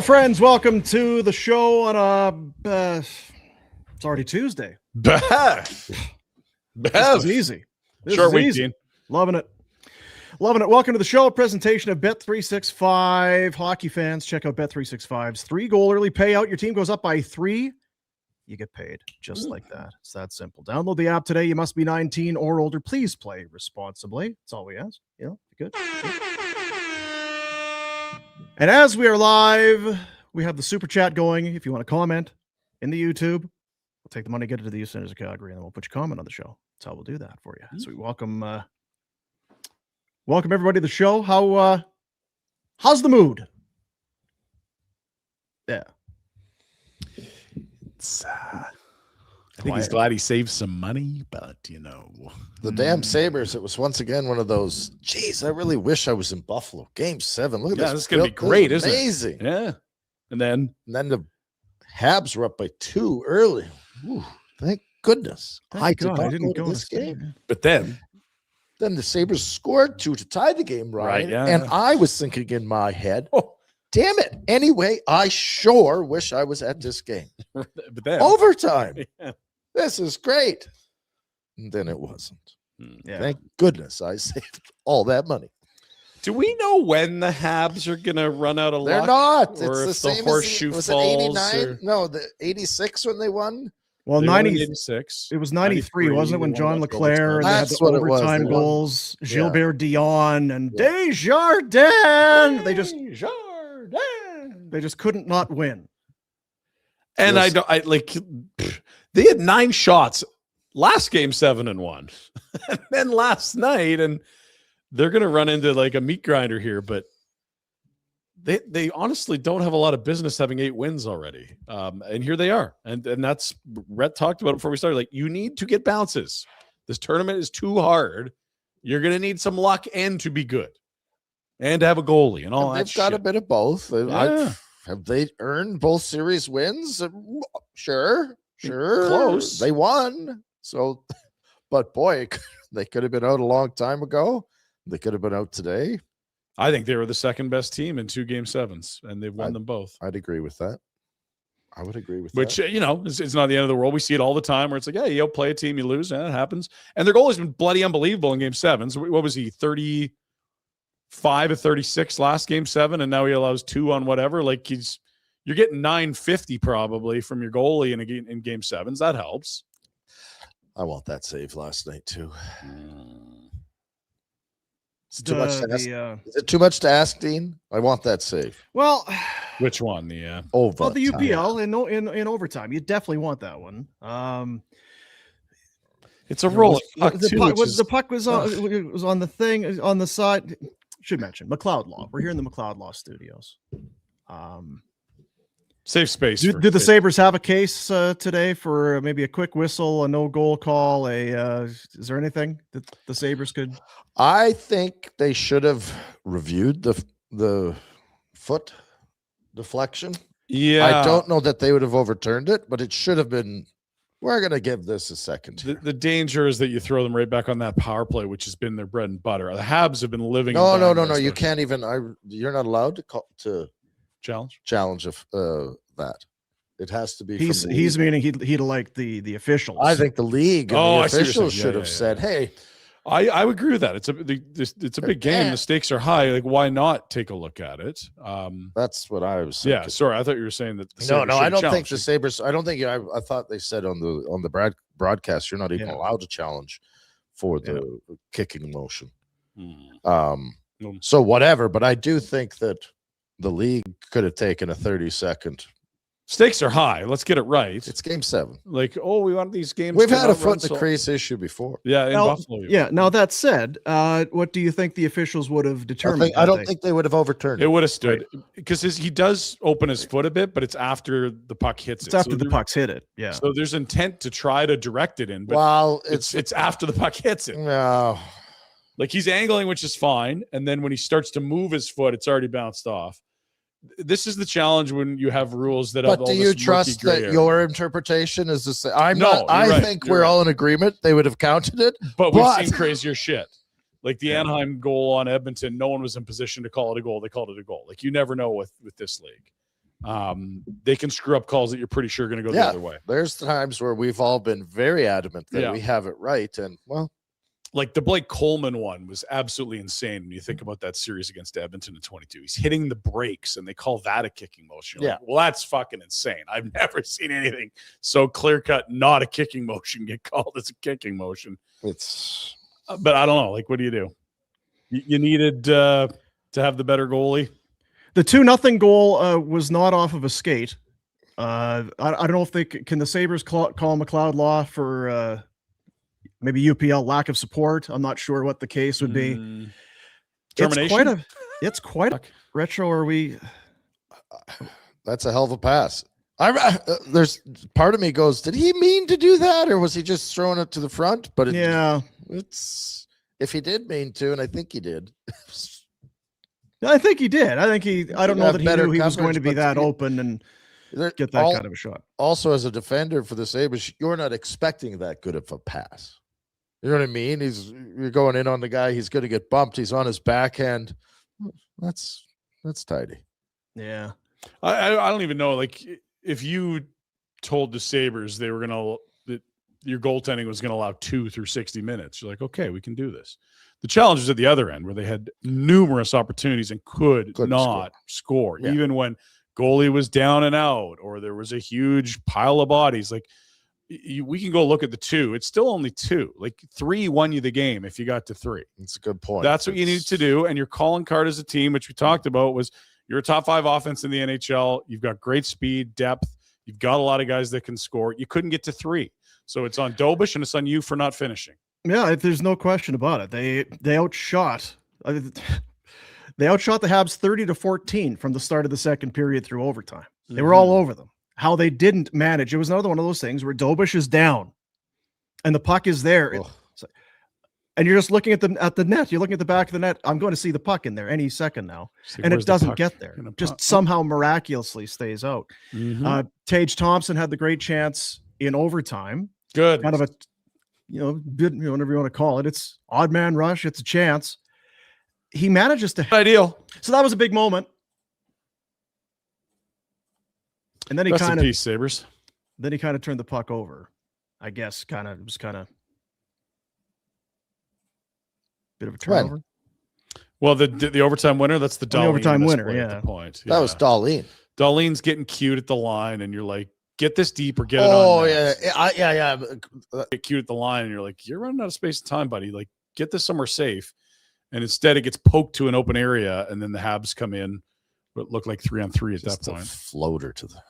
Hello, friends. Welcome to the show on it's already Tuesday. This is easy. Short week, Dean. Loving it. Loving it. Welcome to the show. A presentation of Bet365. Hockey fans, check out Bet365's 3-goal early payout. Your team goes up by 3. You get paid just like that. It's that simple. Download the app today. You must be 19 or older. Please play responsibly. That's all we ask. Good. And as we are live, we have the super chat going. If you want to comment in the YouTube, we'll take the money, get it to the Youth Centers of Calgary, and then we'll put your comment on the show. That's how we'll do that for you. So we welcome everybody to the show. How's the mood? Yeah. I think he's glad he saved some money, but the damn Sabres. It was once again one of those. Geez, I really wish I was in Buffalo. Game 7. Look at this. This is gonna be great, isn't it? Amazing. Yeah. And then the Habs were up by 2 early. Ooh, thank goodness. I didn't go to this game. But then the Sabres scored 2 to tie the game, right? Yeah. And I was thinking in my head, oh, damn it. Anyway, I sure wish I was at this game. but then Overtime. Yeah. This is great. And then it wasn't. Yeah. Thank goodness I saved all that money. Do we know when the Habs are gonna run out of They're luck? not. Or It's the if same horseshoe as falls. 89. No, the 86 when they won. Well, They won in 90. 86. It was 93, wasn't it, when They John won LeClaire and they had That's the what it was. overtime They won. goals, Yeah. Gilbert Dion and Desjardins. They just couldn't not win. And Yes. they had 9 shots last game, 7-1. And then last night, and they're gonna run into like a meat grinder here, but they honestly don't have a lot of business having 8 wins already. And here they are. And that's Rhett talked about it before we started. Like, you need to get bounces. This tournament is too hard. You're gonna need some luck and to be good. And to have a goalie and all that. They've got a bit of both. Yeah. Have they earned both series wins? Sure. Close. They won. So, but boy, they could have been out a long time ago. They could have been out today. I think they were the second best team in 2 game 7s, and they've won them both. I'd agree with that. I would agree with Which, that. it's not the end of the world. We see it all the time where it's like, yeah, you play a team, you lose, and it happens. And their goalie's been bloody unbelievable in game 7. So what was he, 35 of 36 last game 7, and now he allows 2 on whatever? Like, you're getting 950 probably from your goalie in game 7s. That helps. I want that save last night too. Is it too much to ask? Is it too much to ask, Dean? I want that save. Well, Which one? The the Overtime. UPL in overtime. You definitely want that one. it's a roll. The puck was on the thing on the side. Should mention McLeod Law. We're here in the McLeod Law studios. Safe space. Did the Sabres have a case today for maybe a quick whistle, a no goal call? Is there anything that the Sabres could? I think they should have reviewed the foot deflection. Yeah. I don't know that they would have overturned it, but it should have been. We're going to give this a second. The danger is that you throw them right back on that power play, which has been their bread and butter. The Habs have been living. No. You can't even. You're not allowed to challenge of that. It has to be. He's meaning he'd like the officials. I think the league and the officials saying. should have said, "Hey." I would agree with that. It's a big game. The stakes are high. Like, why not take a look at it? That's what I was thinking. Yeah, sorry. I thought you were saying that. No, I don't think the Sabres. I don't think. I thought they said on the broadcast you're not even allowed to challenge for the kicking motion. So whatever, but I do think that the league could have taken a 30-second. Stakes are high. Let's get it right. It's game 7. Like, we want these games. We've had a foot in the crease issue before. Yeah, in Buffalo. Yeah. Now that said, what do you think the officials would have determined? I don't think they would have overturned it. It would have stood because he does open his foot a bit, but it's after the puck hits it. It's after the puck's hit it. Yeah. So there's intent to try to direct it in, but it's after the puck hits it. No. Like, he's angling, which is fine, and then when he starts to move his foot, it's already bounced off. This is the challenge when you have rules that. But do you trust that your interpretation is the same? I think we're all in agreement. They would have counted it, but we've seen crazier shit. Like the Anaheim goal on Edmonton, no one was in position to call it a goal. They called it a goal. Like, you never know with this league. They can screw up calls that you're pretty sure are going to go the other way. There's times where we've all been very adamant that we have it right. And, well, like the Blake Coleman one was absolutely insane when you think about that series against Edmonton in 22. He's hitting the brakes, and they call that a kicking motion. Like, well, that's fucking insane. I've never seen anything so clear-cut not a kicking motion get called as a kicking motion. It's but I don't know. Like, what do you do? You needed to have the better goalie. The 2-0 goal was not off of a skate. I don't know if they can the Sabres call McLeod Law for maybe UPL lack of support. I'm not sure what the case would be. Termination. It's quite a retro. Are we? That's a hell of a pass. There's part of me goes, did he mean to do that, or was he just throwing it to the front? But it's if he did mean to, and I think he did. I think he did. I don't know that he knew he was going to be that open and get that kind of a shot. Also, as a defender for the Sabres, you're not expecting that good of a pass. You know what I mean? You're going in on the guy. He's going to get bumped. He's on his backhand. That's tidy. Yeah. I don't even know. Like, if you told the Sabres they were that your goaltending was going to allow 2 through 60 minutes, you're like, okay, we can do this. The challenge was at the other end where they had numerous opportunities and could not score. Yeah. Even when goalie was down and out or there was a huge pile of bodies. Like, we can go look at the 2. It's still only 2. Like, 3 won you the game if you got to 3. That's a good point. That's what you need to do. And your calling card as a team, which we talked about, was you're a top 5 offense in the NHL. You've got great speed, depth. You've got a lot of guys that can score. You couldn't get to 3. So it's on Dobish and it's on you for not finishing. Yeah, there's no question about it. They outshot the Habs 30-14 from the start of the second period through overtime. They were all over them. How they didn't manage. It was another one of those things where Dobish is down and the puck is there. And you're just looking at the net. You're looking at the back of the net. I'm going to see the puck in there any second now. And it doesn't get there. Just somehow miraculously stays out. Tage Thompson had the great chance in overtime. Good. Kind of a whatever you want to call it. It's odd man rush. It's a chance. He manages to ideal. So that was a big moment. And then he kind of Sabres. Then he kind of turned the puck over. I guess it was kind of bit of a turnover. Right. Well, the overtime winner, that's the overtime winner. Yeah. The point. That was Darlene. Darlene's getting cute at the line, and you're like, get this deep or get it on. Oh, yeah. Get cute at the line, and you're like, you're running out of space and time, buddy. Like, get this somewhere safe. And instead, it gets poked to an open area, and then the Habs come in. But look like 3-on-3 at that point. Floater to the.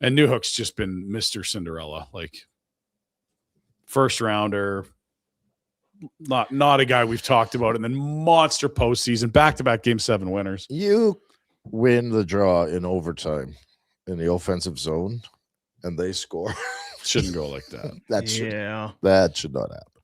And Newhook's just been Mr. Cinderella, like first rounder, not a guy we've talked about, and then monster postseason, back-to-back Game 7 winners. You win the draw in overtime in the offensive zone, and they score. Shouldn't go like that. That should not happen.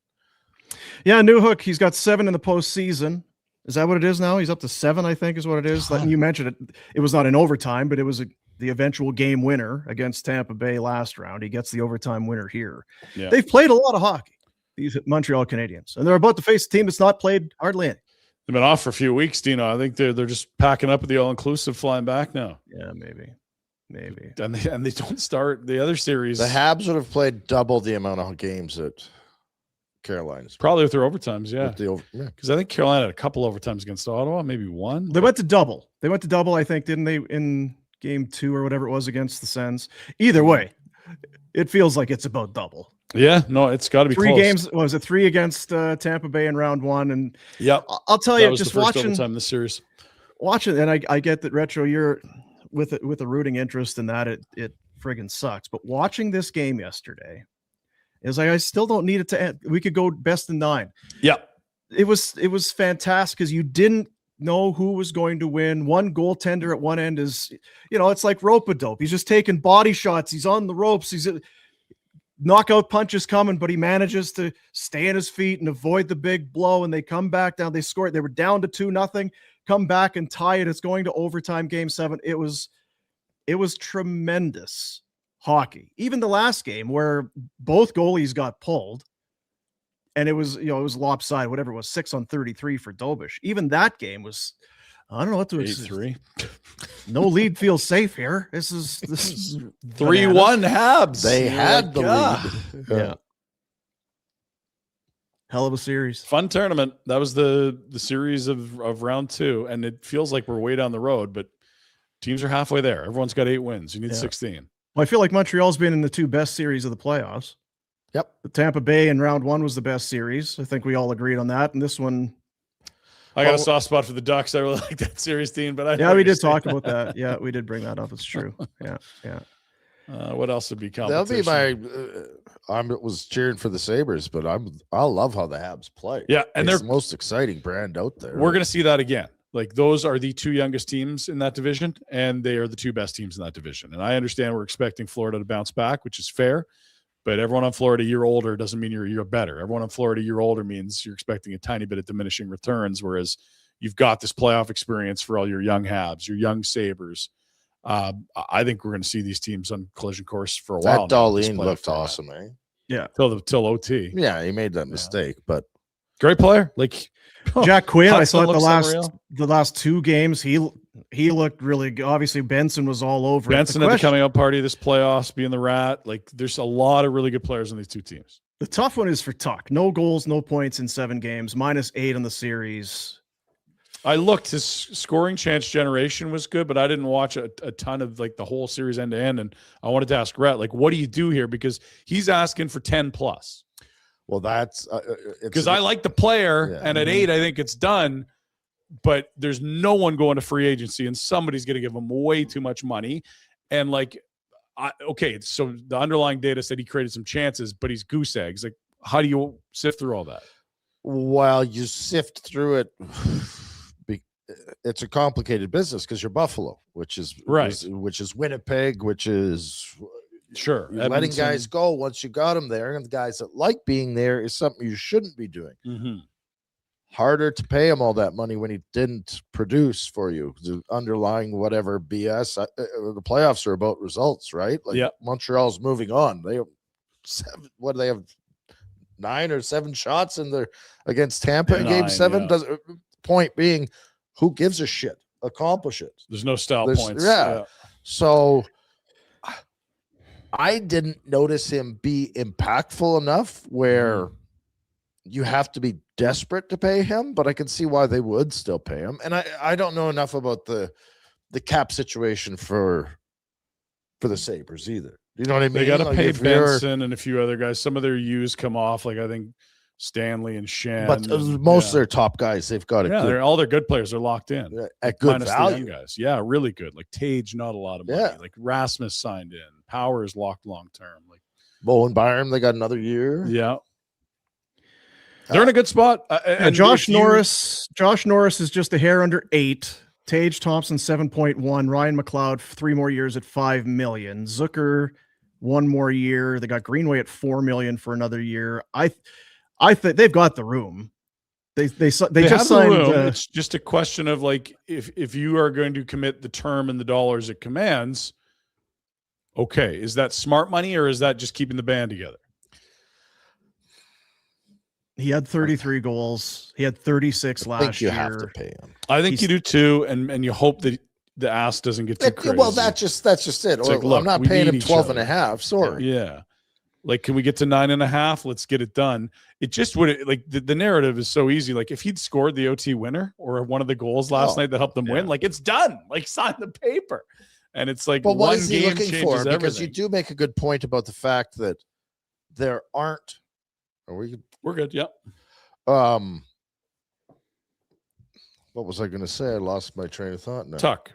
Yeah, Newhook, he's got 7 in the postseason. Is that what it is now? He's up to 7, I think, is what it is. Like you mentioned it. It was not in overtime, but it was the eventual game winner against Tampa Bay last round. He gets the overtime winner here. Yeah. They've played a lot of hockey, these Montreal Canadiens, and they're about to face a team that's not played hardly any. They've been off for a few weeks, Dino. I think they're just packing up at the all-inclusive, flying back now. Yeah, maybe. And they don't start the other series. The Habs would have played double the amount of games that Carolina's probably with their overtimes, yeah. Because I think Carolina had a couple overtimes against Ottawa, maybe one. They went to double. I think, didn't they, in game 2 or whatever it was against the Sens? Either way, it feels like it's about double. Yeah, no, it's got to be 3 close. games. What was it 3 against Tampa Bay in round 1? And I'll tell that you, was just the first watching overtime in the series. Watching, and I get that Retro, you're with a rooting interest in that. It friggin' sucks. But watching this game yesterday, is like I still don't need it to end. We could go best in 9. Yeah, it was fantastic because you didn't know who was going to win. One goaltender at one end is, it's like rope-a-dope. He's just taking body shots. He's on the ropes. He's knockout punches coming, but he manages to stay on his feet and avoid the big blow. And they come back down. They scored. They were down to 2-0. Come back and tie it. It's going to overtime. Game 7. It was tremendous hockey. Even the last game where both goalies got pulled and it was lopsided, whatever it was, 6-on-33 for Dobish. Even that game was I don't know what to 8-3. No lead feels safe here. This is 3-1 Habs. They had the lead. Yeah. Hell of a series. Fun tournament. That was the series of round 2, and it feels like we're way down the road, but teams are halfway there. Everyone's got 8 wins. You need 16. Well, I feel like Montreal's been in the 2 best series of the playoffs. Yep. The Tampa Bay in round 1 was the best series. I think we all agreed on that. And this one, I got a soft spot for the Ducks. I really like that series team, but we did talk about that. Yeah, we did bring that up. It's true. Yeah. What else would be That'll competition? be my. I was cheering for the Sabres, but I love how the Habs play. Yeah, and it's they're the most exciting brand out there. We're going to see that again. Like, those are the 2 youngest teams in that division, and they are the 2 best teams in that division. And I understand we're expecting Florida to bounce back, which is fair. But everyone on Florida a year older doesn't mean you're better. Everyone on Florida a year older means you're expecting a tiny bit of diminishing returns, whereas you've got this playoff experience for all your young Habs, your young Sabres. I think we're going to see these teams on collision course for a while. That Darlene looked awesome, eh? Yeah. Till OT. Yeah, he made that mistake, but great player. Like Jack Quinn, I Hudson thought looks the last 2 games he looked really good. Obviously, Benson was all over. Benson at the coming out party this playoffs, being the rat. Like, there's a lot of really good players on these 2 teams. The tough one is for Tuch. No goals, no points in 7 games, -8 on the series. I looked, his scoring chance generation was good, but I didn't watch a ton of like the whole series end to end. And I wanted to ask Rhett, like, what do you do here? Because he's asking for 10 plus. Well, that's because I like the player, and at 8, I think it's done. But there's no one going to free agency, and somebody's going to give him way too much money. And like, okay, so the underlying data said he created some chances, but he's goose eggs. Like, how do you sift through all that? Well, you sift through it. It's a complicated business because you're Buffalo, which is right, which is Winnipeg, which is sure letting Edmonton. Guys go once you got them there, and the guys that like being there is something you shouldn't be doing. Mm-hmm. Harder to pay him all that money when he didn't produce for you. The underlying whatever BS. The playoffs are about results, right? Like Montreal's moving on. They have 7. What do they have? 9 or 7 shots in there against Tampa in Game 7. Yeah. Point being, who gives a shit? Accomplish it. There's no style points. Yeah. So I didn't notice him be impactful enough where you have to be desperate to pay him, but I can see why they would still pay him. And I don't know enough about the cap situation for the Sabres either. You know what I mean? They got to like pay Benson and a few other guys. Some of their U's come off, like I think Stanley and Shan. But most of their top guys, they've got all their good players are locked in at good minus value. The young guys. Yeah, really good. Like Tage, not a lot of money. Like Rasmus signed in. Power is locked long term. Like Bowen Byram, they got another year. Yeah. They're in a good spot. And Josh Norris is just a hair under 8. Tage Thompson 7.1. Ryan McLeod 3 more years at $5 million. Zucker 1 more year. They got Greenway at $4 million for another year. I think they've got the room. They just signed. It's just a question of like if you are going to commit the term and the dollars it commands. Okay, is that smart money or is that just keeping the band together? He had 33 goals. He had 36 last year. You have to pay him. I think you do too, and you hope that the ass doesn't get too crazy. Well, that's just it. Like, look, I'm not paying him 12 and a half. Sorry. Yeah. Like, can we get to 9.5? Let's get it done. It just would like the narrative is so easy. Like, if he'd scored the OT winner or one of the goals last night that helped them win, like it's done. Like, sign the paper. And it's like, but what is he game looking for? everything. Because you do make a good point about the fact that there aren't. We're good. Yep. What was I going to say? I lost my train of thought now. Tuch.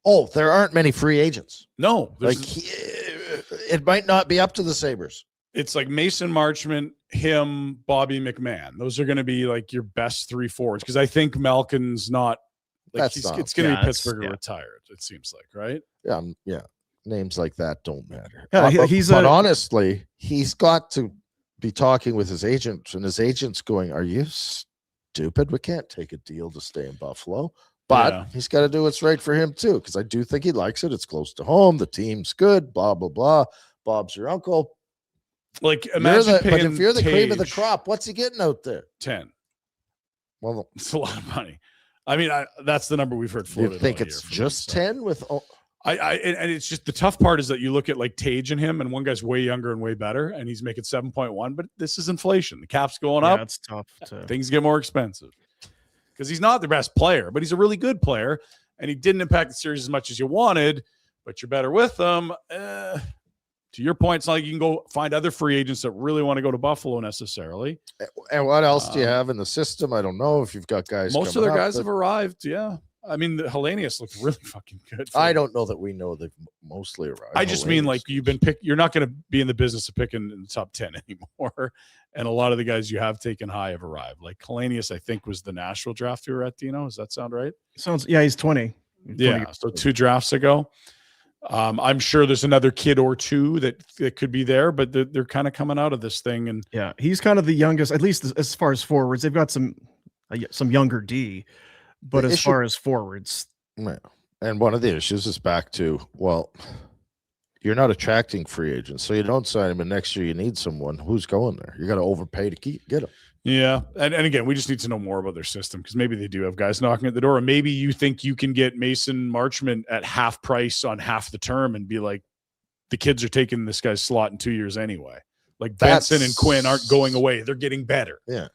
Oh, there aren't many free agents. No, like it might not be up to the Sabres. It's like Mason Marchment, him, Bobby McMahon. Those are going to be like your best 3 forwards because I think Malkin's not. Like it's going to be Pittsburgh retired. It seems like, right? Yeah. Names like that don't matter. Yeah, but honestly, he's got to be talking with his agent, and his agent's going, "Are you stupid? We can't take a deal to stay in Buffalo." But he's got to do what's right for him too, because I do think he likes it. It's close to home. The team's good. Blah blah blah. Bob's your uncle. Like imagine but if you're the cream of the crop, what's he getting out there? 10. Well, it's a lot of money. I mean, that's the number we've heard floated. You think it's just 10 with? And it's just the tough part is that you look at like Tage and him, and one guy's way younger and way better, and he's making 7.1. But this is inflation. The cap's going up. It's tough. Things get more expensive because he's not the best player, but he's a really good player, and he didn't impact the series as much as you wanted. But you're better with them. To your point, it's not like you can go find other free agents that really want to go to Buffalo necessarily. And what else do you have in the system? I don't know if you've got guys. Most of their guys have arrived. Yeah. I mean, the Hellenius looked really fucking good. I don't know that we know they've mostly arrived. I just mean like you've been you're not going to be in the business of picking in the top 10 anymore. And a lot of the guys you have taken high have arrived. Like Hellenius, I think, was the Nashville draft you were at, Dino. Does that sound right? He's 20. Yeah. So 2 drafts ago. I'm sure there's another kid or two that could be there, but they're kind of coming out of this thing. And yeah, he's kind of the youngest, at least as far as forwards. They've got some younger D, but as far as forwards. And one of the issues is back to, well, you're not attracting free agents, so you don't sign him, and next year you need someone who's going there. You got to overpay to get him. Yeah. And again, we just need to know more about their system because maybe they do have guys knocking at the door. Or maybe you think you can get Mason Marchment at half price on half the term and be like, the kids are taking this guy's slot in 2 years anyway. Like Benson and Quinn aren't going away. They're getting better. Yeah.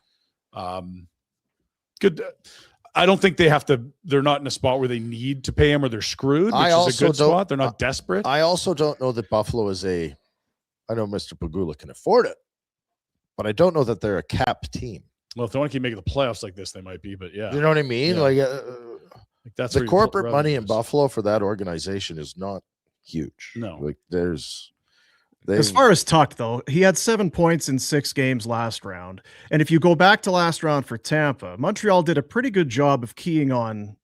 Good. I don't think they're not in a spot where they need to pay him or they're screwed, which is a good spot. They're not desperate. I also don't know that Buffalo is I know Mr. Pagula can afford it, but I don't know that they're a cap team. Well, if they want to keep making the playoffs like this, they might be, but yeah. You know what I mean? Yeah. Like that's the corporate money in Buffalo for that organization is not huge. No. Like as far as Tuch, though, he had 7 points in 6 games last round. And if you go back to last round for Tampa, Montreal did a pretty good job of keying on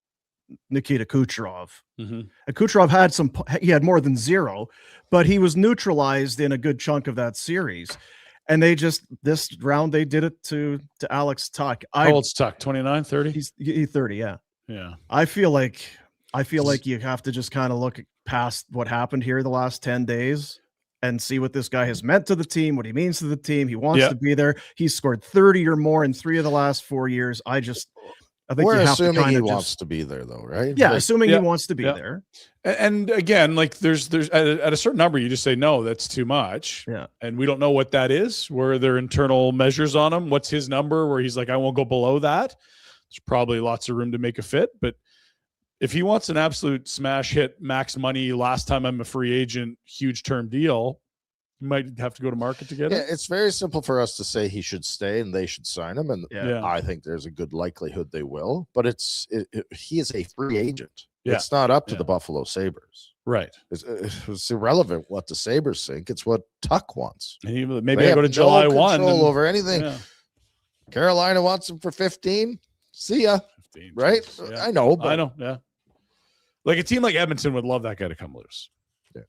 Nikita Kucherov. Mm-hmm. And Kucherov he had more than 0, but he was neutralized in a good chunk of that series. And this round, they did it to Alex Tuch. How old's Tuch? 29, 30? He's 30, yeah. Yeah. I feel like you have to just kind of look past what happened here the last 10 days and see what this guy has meant to the team, what he means to the team. He wants to be there. He's scored 30 or more in 3 of the last 4 years. I think we're assuming he wants to be there, though, right? Yeah, assuming he wants to be there. And again, like there's at a certain number, you just say no, that's too much. Yeah, and we don't know what that is. Where there internal measures on him? What's his number? Where he's like, I won't go below that. There's probably lots of room to make a fit, but if he wants an absolute smash hit, max money, last time I'm a free agent, huge term deal, you might have to go to market to get it. Yeah, it's very simple for us to say he should stay and they should sign him, and Yeah. I think there's a good likelihood they will. But he is a free agent. Yeah. It's not up to the Buffalo Sabres. Right. It's irrelevant what the Sabres think. It's what Tuch wants. And maybe I go to July 1. Control over anything. Yeah. Carolina wants him for 15. See ya. 15, right? Yeah. I know. But I know. Yeah. Like a team like Edmonton would love that guy to come loose. Yeah.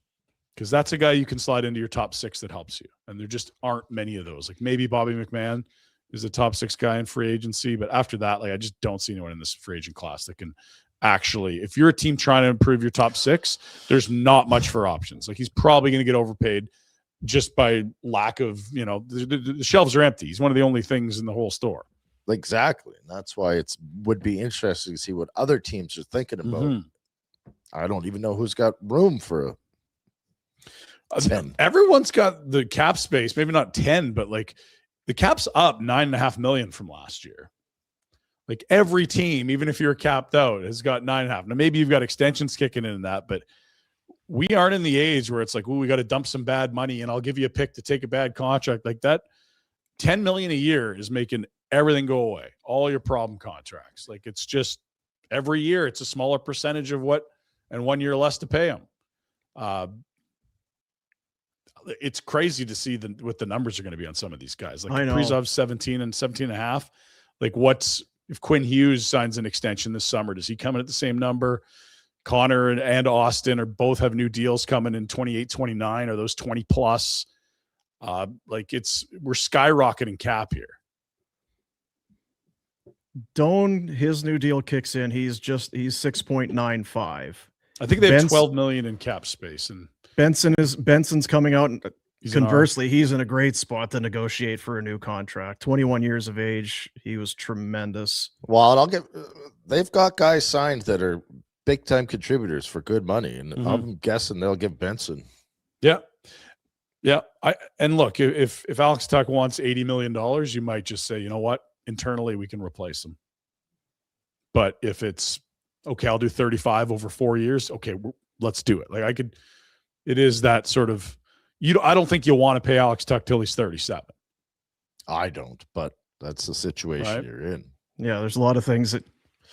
Because that's a guy you can slide into your top 6 that helps you. And there just aren't many of those. Like maybe Bobby McMahon is a top 6 guy in free agency. But after that, like I just don't see anyone in this free agent class that can actually, if you're a team trying to improve your top 6, there's not much for options. Like he's probably going to get overpaid just by lack of, the shelves are empty. He's one of the only things in the whole store. Exactly. And that's why would be interesting to see what other teams are thinking about. Mm-hmm. I don't even know who's got room for a 10. Everyone's got the cap space, maybe not 10, but like the cap's up $9.5 million from last year. Like every team, even if you're capped out, has got 9.5. Now maybe you've got extensions kicking in that, but we aren't in the age where it's like, we got to dump some bad money and I'll give you a pick to take a bad contract. Like that $10 million a year is making everything go away. All your problem contracts. Like it's just every year it's a smaller percentage of what, and 1 year less to pay them. It's crazy to see what the numbers are going to be on some of these guys. Like Kaprizov's 17 and 17.5. Like if Quinn Hughes signs an extension this summer, does he come in at the same number? Connor and Austin both have new deals coming in 28, 29. Are those 20 plus? We're skyrocketing cap here. Doan, his new deal kicks in. He's 6.95. I think they have 12 million in cap space, and Benson's coming out Conversely, he's in a great spot to negotiate for a new contract. 21 years of age. He was tremendous. Well, they've got guys signed that are big time contributors for good money. And I'm guessing they'll give Benson. Yeah. Yeah. And look, if Alex Tuch wants $80 million, you might just say, you know what? Internally, we can replace him. But if it's okay, I'll do 35 over 4 years. Okay, let's do it. Like it is that sort of, I don't think you'll want to pay Alex Tuch till he's 37. I don't, but that's the situation you're in. Yeah, there's a lot of things that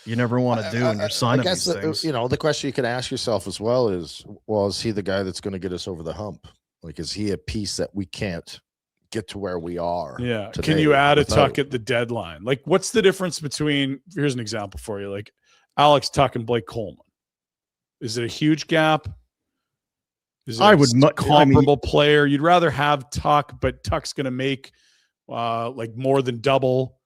you never want to do when you're signing these things. The question you can ask yourself as well is, well, is he the guy that's going to get us over the hump? Like, is he a piece that we can't get to where we are? Yeah. Can you add a Tuch at the deadline? Like, what's the difference between, here's an example for you, like Alex Tuch and Blake Coleman? Is it a huge gap? Is it comparable player? You'd rather have Tuch, but Tuch's going to make like more than double.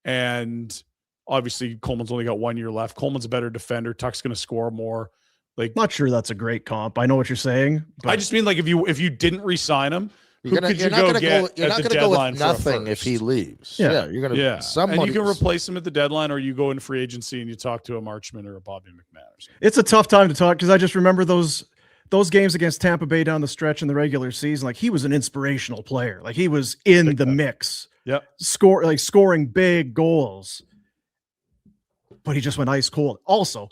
And obviously Coleman's only got 1 year left. Coleman's a better defender. Tuch's going to score more. Like, not sure that's a great comp. I know what you're saying. But I just mean, like, if you didn't re-sign him, you're not going to go with nothing if he leaves. Yeah, you're going to. And you can replace him at the deadline, or you go in free agency and you talk to a Marchman or a Bobby McManus. It's a tough time to talk because I just remember those games against Tampa Bay down the stretch in the regular season. Like, he was an inspirational player. Like, he was in the mix. Yep. Scoring big goals. But he just went ice cold. Also,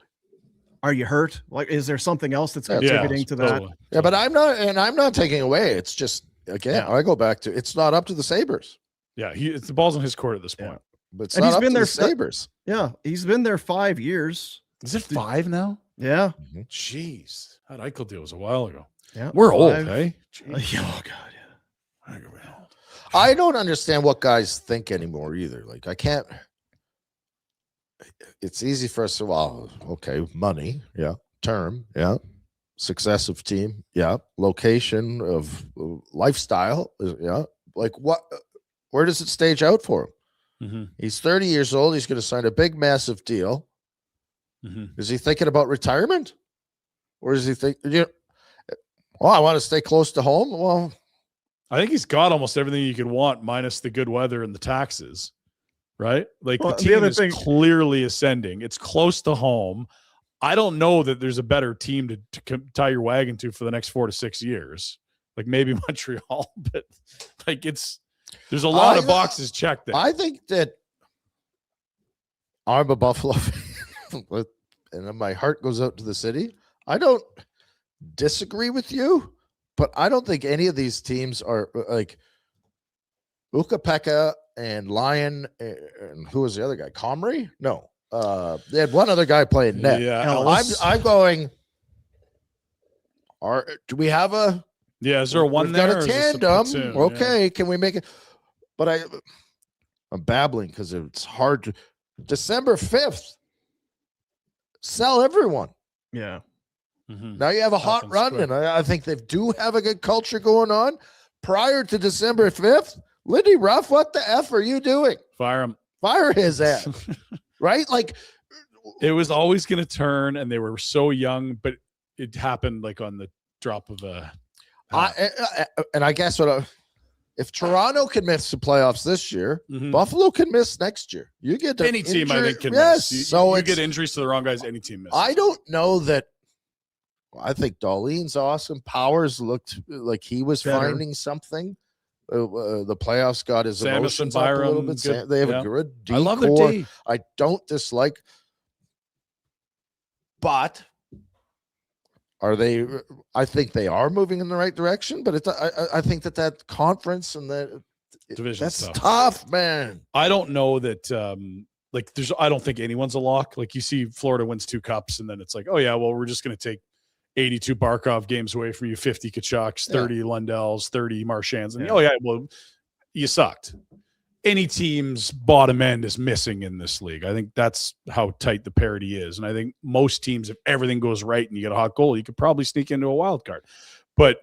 are you hurt? Like, is there something else that's contributing to that? Totally. Yeah, but I'm not taking away. It's just, again, I go back to, it's not up to the Sabres. Yeah, it's the ball's in his court at this point. But it's not up to the Sabres. Yeah, he's been there 5 years. Is it 5 now? Yeah. Jeez. That Eichel deal was a while ago. Yeah. We're old, eh? Oh, God, yeah. I don't understand what guys think anymore either. Like, I can't. It's easy for us to, well, okay, money, yeah, term, yeah, success of team, yeah, location of lifestyle, yeah. Like, what? Where does it stage out for him? He's 30 years old. He's going to sign a big, massive deal. Is he thinking about retirement, or is he I want to stay close to home? Well, I think he's got almost everything you could want, minus the good weather and the taxes. Right? Like, the team is clearly ascending. It's close to home. I don't know that there's a better team to tie your wagon to for the next 4 to 6 years. Like, maybe Montreal, but like, there's a lot of boxes checked there. I think that I'm a Buffalo fan, and my heart goes out to the city. I don't disagree with you, but I don't think any of these teams are like Ukko-Pekka and Lyon, and who was the other guy? Comrie? No. They had one other guy playing net. Yeah, I'm going, do we have a... Yeah, is there a one there? Got a tandem. Okay, can we make it? But I'm babbling because it's hard to... December 5th, sell everyone. Yeah. Now you have a hot run, and I think they do have a good culture going on. Prior to December 5th, Lindy Ruff, what the F are you doing? Fire him. Fire his ass. Right? Like, it was always going to turn, and they were so young, but it happened like on the drop of a... and I guess if Toronto can miss the playoffs this year, Buffalo can miss next year. You get any team, I think, can miss. You get injuries to the wrong guys, any team misses. I don't know that. I think Darlene's awesome. Powers looked like he was finding something. The playoffs got his emotions up a little bit. Good. They have a good D. I love their D. I don't dislike, but are they? I think they are moving in the right direction. But I think that conference and the division, that's tough, man. I don't know that. I don't think anyone's a lock. Like, you see, Florida wins 2 cups, and then it's like, oh yeah, well, we're just going to take 82 Barkov games away from you, 50 Kachucks, 30 Lundells, 30 Marchands. And oh yeah, well, you sucked. Any team's bottom end is missing in this league. I think that's how tight the parity is. And I think most teams, if everything goes right and you get a hot goal, you could probably sneak into a wild card. But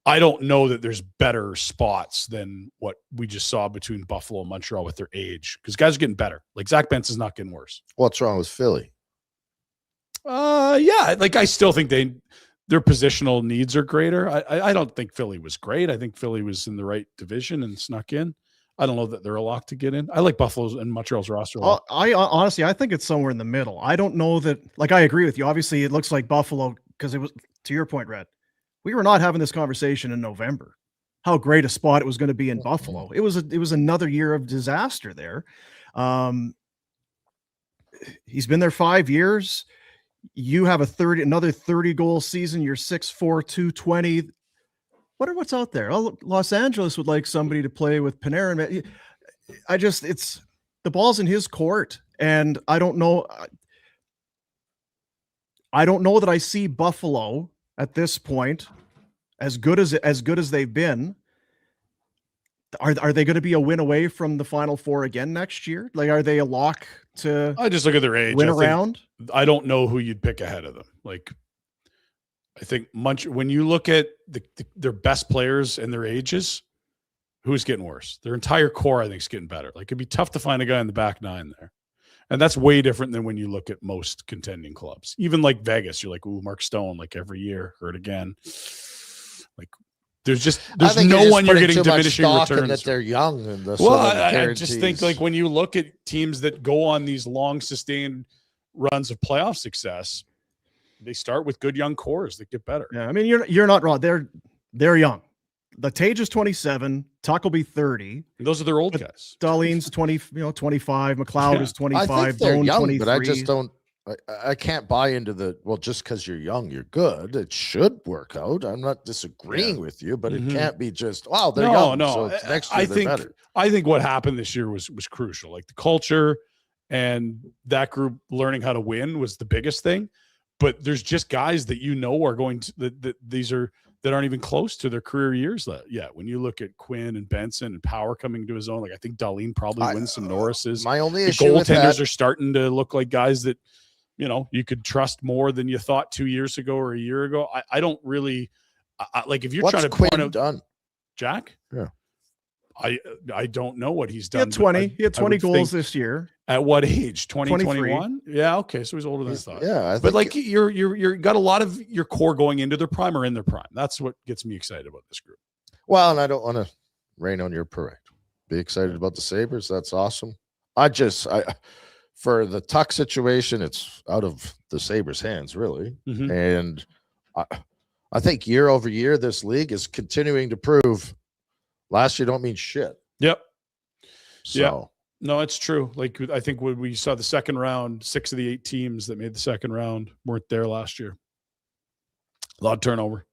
I don't know that there's better spots than what we just saw between Buffalo and Montreal with their age, because guys are getting better. Like, Zach Benson's not getting worse. What's wrong with Philly? Yeah, like, I still think their positional needs are greater. I don't think Philly was great. I think Philly was in the right division and snuck in. I don't know that they're a lock to get in. I like Buffalo's and Montreal's roster. I honestly, I think it's somewhere in the middle. I don't know that. Like, I agree with you. Obviously, it looks like Buffalo because it was, to your point, Red. We were not having this conversation in November. How great a spot it was going to be in Buffalo. It was another year of disaster there. He's been there 5 years. You have another 30 goal season. You're 6'4", 220. What's out there? Oh, Los Angeles would like somebody to play with Panarin. It's the ball's in his court, and I don't know. I don't know that I see Buffalo at this point as good as they've been. Are they going to be a win away from the Final Four again next year? Like, are they a lock to? I just look at their age. Win around. I don't know who you'd pick ahead of them. Like, I think when you look at their best players and their ages, who's getting worse? Their entire core, I think, is getting better. Like, it'd be tough to find a guy in the back nine there. And that's way different than when you look at most contending clubs. Even like Vegas, you're like, ooh, Mark Stone, like every year, hurt again. Like, there's no one you're getting diminishing returns. That they're young. And I just think, like, when you look at teams that go on these long sustained runs of playoff success, they start with good young cores that get better. Yeah, I mean, you're not wrong. They're young. The Tage is 27. Tuch will be 30. And those are their old guys. Dahlin's 25. McLeod is 25. I think they're young, 23. but I just don't. I can't buy into just because you're young, you're good. It should work out. I'm not disagreeing with you, but it can't be just, wow, they're young. No, so next year they're better. I think what happened this year was crucial. Like, the culture and that group learning how to win was the biggest thing. But there's just guys that are going to that aren't even close to their career years yet. When you look at Quinn and Benson and Power coming to his own, like, I think Dahlin probably wins some Norrises. My only the issue with goaltenders are starting to look like guys that, you could trust more than you thought 2 years ago or a year ago. I don't really like, if you're trying to Quinn point out done? Jack. Yeah. I don't know what he's He done. had 20. He had 20 goals this year. At what age? 20, 23. 21? Yeah, okay. So he's older than I thought. Yeah, but like, you're got a lot of your core going into their prime or in their prime. That's what gets me excited about this group. Well, and I don't want to rain on your parade. Be excited about the Sabres. That's awesome. For the Tuch situation, it's out of the Sabres' hands, really. Mm-hmm. And I think year over year, this league is continuing to prove last year don't mean shit. Yep. So. Yeah. No, it's true. Like, I think when we saw the second round, 6 of the 8 teams that made the second round weren't there last year. A lot of turnover.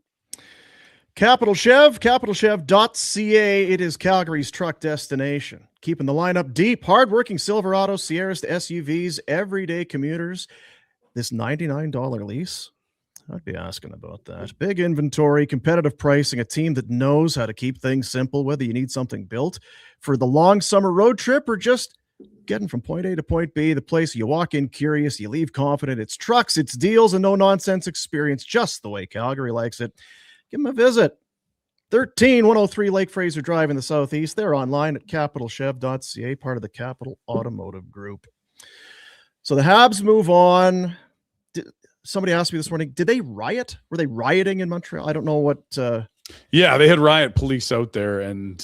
Capital Chev, capitalchev.ca. It is Calgary's truck destination. Keeping the lineup deep, hardworking Silverado, Sierras to SUVs, everyday commuters. This $99 lease, I'd be asking about that. Big inventory, competitive pricing, a team that knows how to keep things simple, whether you need something built for the long summer road trip or just getting from point A to point B, the place you walk in curious, you leave confident. It's trucks, it's deals, and no-nonsense experience, just the way Calgary likes it. Give them a visit. 13103 Lake Fraser Drive in the Southeast. They're online at capitalchev.ca, part of the Capital Automotive Group. So the Habs move on. Somebody asked me this morning, did they riot? Were they rioting in Montreal? I don't know what. Yeah, they had riot police out there. And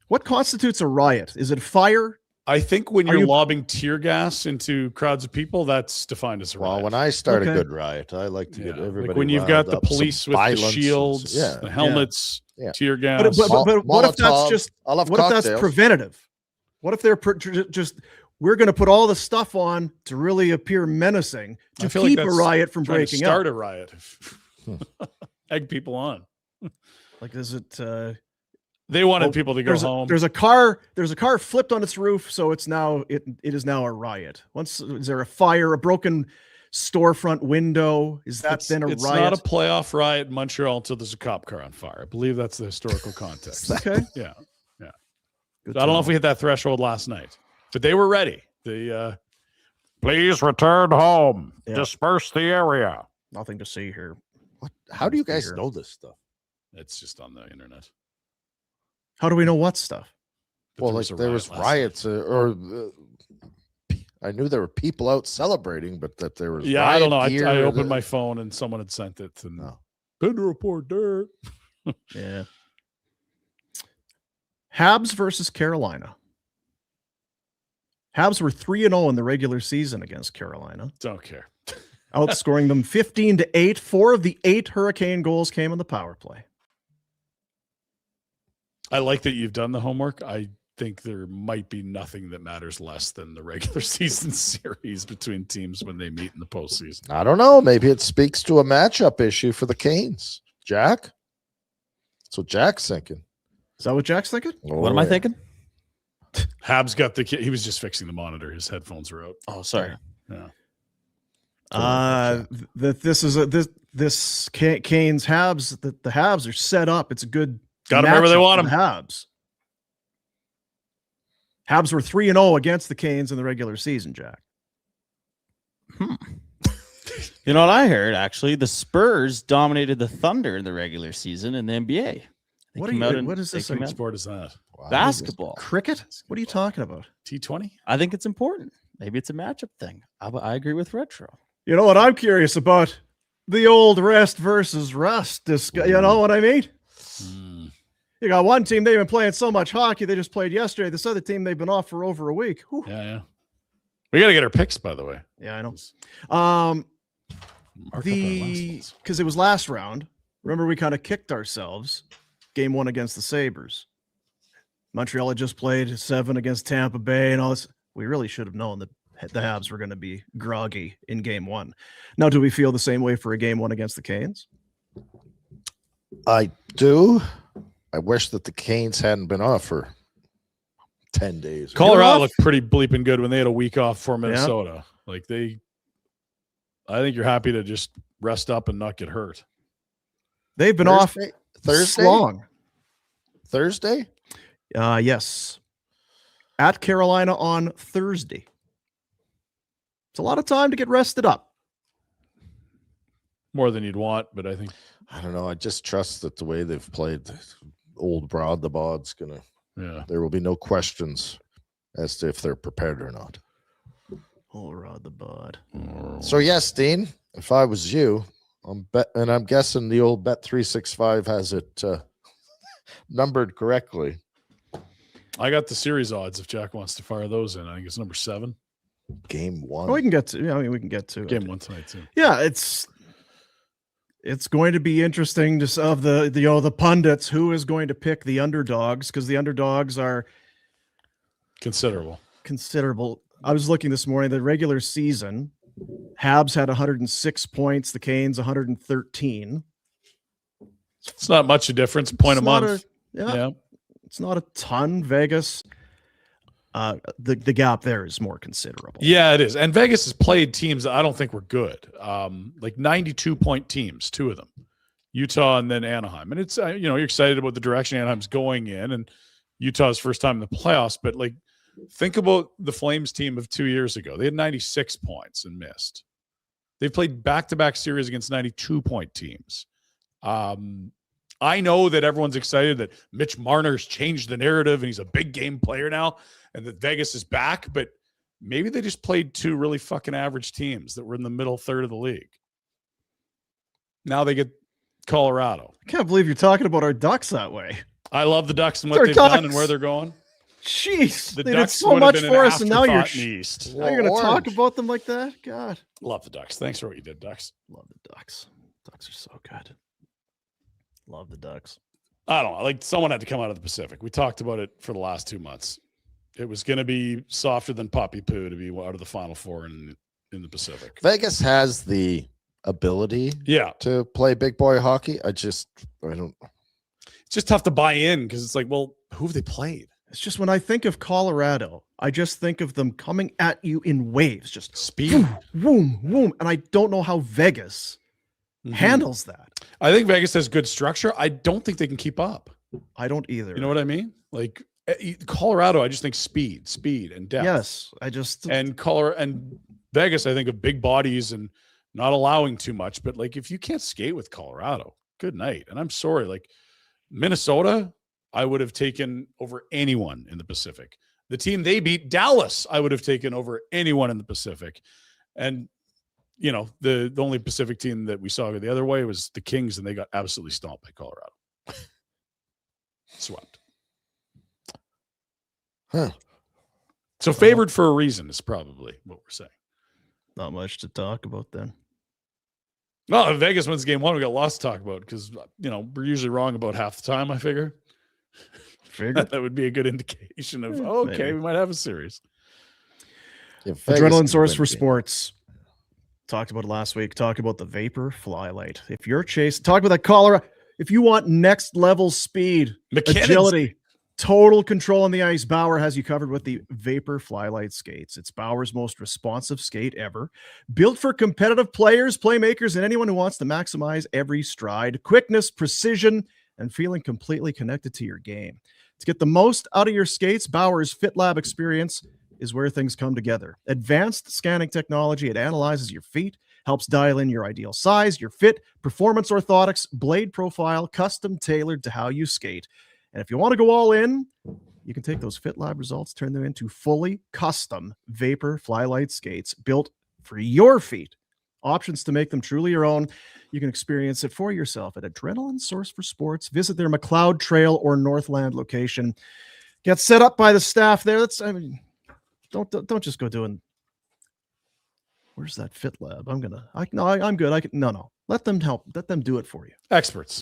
what constitutes a riot? Is it fire? I think when you're lobbing tear gas into crowds of people, that's defined as a riot. Well, when I start a good riot, I like to get everybody. Like when you've got the police with the shields, the helmets, tear gas. But what if that's just? What if that's preventative? What if they're just? We're going to put all the stuff on to really appear menacing to keep a riot from breaking out. Start a riot. Egg people on. Like, is it? They wanted people to go home. There's a car flipped on its roof, so it is now a riot. Is there a fire, a broken storefront window? Is that then a riot? It's not a playoff riot in Montreal until there's a cop car on fire. I believe that's the historical context. Okay. Yeah. I don't know if we hit that threshold last night, but they were ready. Please return home. Yeah. Disperse the area. Nothing to see here. What? How do you guys know this stuff? It's just on the internet. How do we know what stuff? Well, like there was riots, I knew there were people out celebrating, but that there was. Yeah, I don't know. I opened my phone and someone had sent it, and Pinder Report dirt. Yeah. Habs versus Carolina. Habs were 3-0 in the regular season against Carolina. Don't care. Outscoring them 15-8. 4 of the 8 Hurricane goals came on the power play. I like that you've done the homework. I think there might be nothing that matters less than the regular season series between teams when they meet in the postseason. I don't know. Maybe it speaks to a matchup issue for the Canes. Jack? That's what Jack's thinking. Is that what Jack's thinking? What am I thinking? Habs got he was just fixing the monitor. His headphones were out. Oh, sorry. Yeah. This Canes Habs, the Habs are set up. It's a good got them wherever they want them. Habs were 3-0 against the Canes in the regular season, Jack. You know what I heard? Actually, the Spurs dominated the Thunder in the regular season in the NBA. What is this? What sport is that? Wow. Basketball. Cricket? What are you talking about? T20? I think it's important. Maybe it's a matchup thing. I agree with Retro. You know what I'm curious about? The old rest versus rust. You know what I mean? You got one team, they've been playing so much hockey, they just played yesterday. This other team, they've been off for over a week. Whew. Yeah. We got to get our picks, by the way. Yeah, I know. Because it was last round. Remember, we kind of kicked ourselves. Game 1 against the Sabres. Montreal had just played 7 against Tampa Bay and all this. We really should have known that the Habs were going to be groggy in game 1. Now, do we feel the same way for a game 1 against the Canes? I do. I wish that the Canes hadn't been off for 10 days. Colorado looked pretty bleeping good when they had a week off for Minnesota. Yeah. I think you're happy to just rest up and not get hurt. They've been off Thursday? long. Thursday? Yes. At Carolina on Thursday. It's a lot of time to get rested up. More than you'd want, but I think. I don't know. I just trust that the way they've played old Broad the Bod's going to. Yeah. There will be no questions as to if they're prepared or not. Old Rod the Bod. So, yes, Dean, if I was you, I'm guessing the old Bet365 has it numbered correctly. I got the series odds if Jack wants to fire those in. I think it's number 7. Game 1. Well, we can get to. We can get to game 1 tonight too. Yeah, it's going to be interesting to of the pundits who is going to pick the underdogs, because the underdogs are considerable. I was looking this morning. The regular season, Habs had 106 points. The Canes 113. It's not much a difference. Point a month. Yeah. It's not a ton. Vegas, the gap there is more considerable. Yeah, it is. And Vegas has played teams that I don't think were good. Like 92-point teams, 2 of them, Utah and then Anaheim. And it's you're excited about the direction Anaheim's going in, and Utah's first time in the playoffs. But like, think about the Flames team of 2 years ago. They had 96 points and missed. They've played back-to-back series against 92-point teams. I know that everyone's excited that Mitch Marner's changed the narrative and he's a big game player now and that Vegas is back, but maybe they just played 2 really fucking average teams that were in the middle third of the league. Now they get Colorado. I can't believe you're talking about our Ducks that way. I love the Ducks and what they've done and where they're going. Jeez, the they Ducks did so much for us, and now you're East. Now you're going to talk about them like that? God. Love the Ducks. Thanks for what you did, Ducks. Love the Ducks. Ducks are so good. Love the Ducks. I don't know. Like, someone had to come out of the Pacific. We talked about it for the last 2 months. It was going to be softer than puppy poo to be out of the Final Four in the Pacific. Vegas has the ability to play big boy hockey. I don't. It's just tough to buy in because it's like, well, who have they played? It's just when I think of Colorado, I just think of them coming at you in waves, just speed, boom, boom. And I don't know how Vegas handles that. I think Vegas has good structure. I don't think they can keep up. I don't either. You know what I mean? Like Colorado, I just think speed and depth. Yes, and Vegas, I think of big bodies and not allowing too much. But like, if you can't skate with Colorado, good night. And I'm sorry, like Minnesota, I would have taken over anyone in the Pacific. The team they beat, Dallas, I would have taken over anyone in the Pacific. And you know, the only Pacific team that we saw go the other way was the Kings, and they got absolutely stomped by Colorado. Swept. Huh. So favored for a reason is probably what we're saying. Not much to talk about then. Well, if Vegas wins game one, we got lots to talk about because, you know, we're usually wrong about half the time, I figure. That would be a good indication of, okay, maybe. we might have a series. Yeah, Vegas Adrenaline can source win for the game. sports. Talked about it last week. Talk about the Vapor Flylight. If you're chasing, talk about that Colorado. If you want next level speed, McKinnon's- agility, total control on the ice, Bauer has you covered with the Vapor Flylight skates. It's Bauer's most responsive skate ever. Built for competitive players, playmakers, and anyone who wants to maximize every stride, quickness, precision, and feeling completely connected to your game. To get the most out of your skates, Bauer's FitLab experience is where things come together. Advanced scanning technology, it analyzes your feet, helps dial in your ideal size, your fit, performance orthotics, blade profile, custom tailored to how you skate. And if you want to go all in, you can take those FitLab results, turn them into fully custom Vapor Flylight skates built for your feet. Options to make them truly your own. You can experience it for yourself at Adrenaline Source for Sports. Visit their McLeod Trail or Northland location. Get set up by the staff there. Don't just go doing. Where's that FitLab? I'm good. No. Let them help. Let them do it for you. Experts.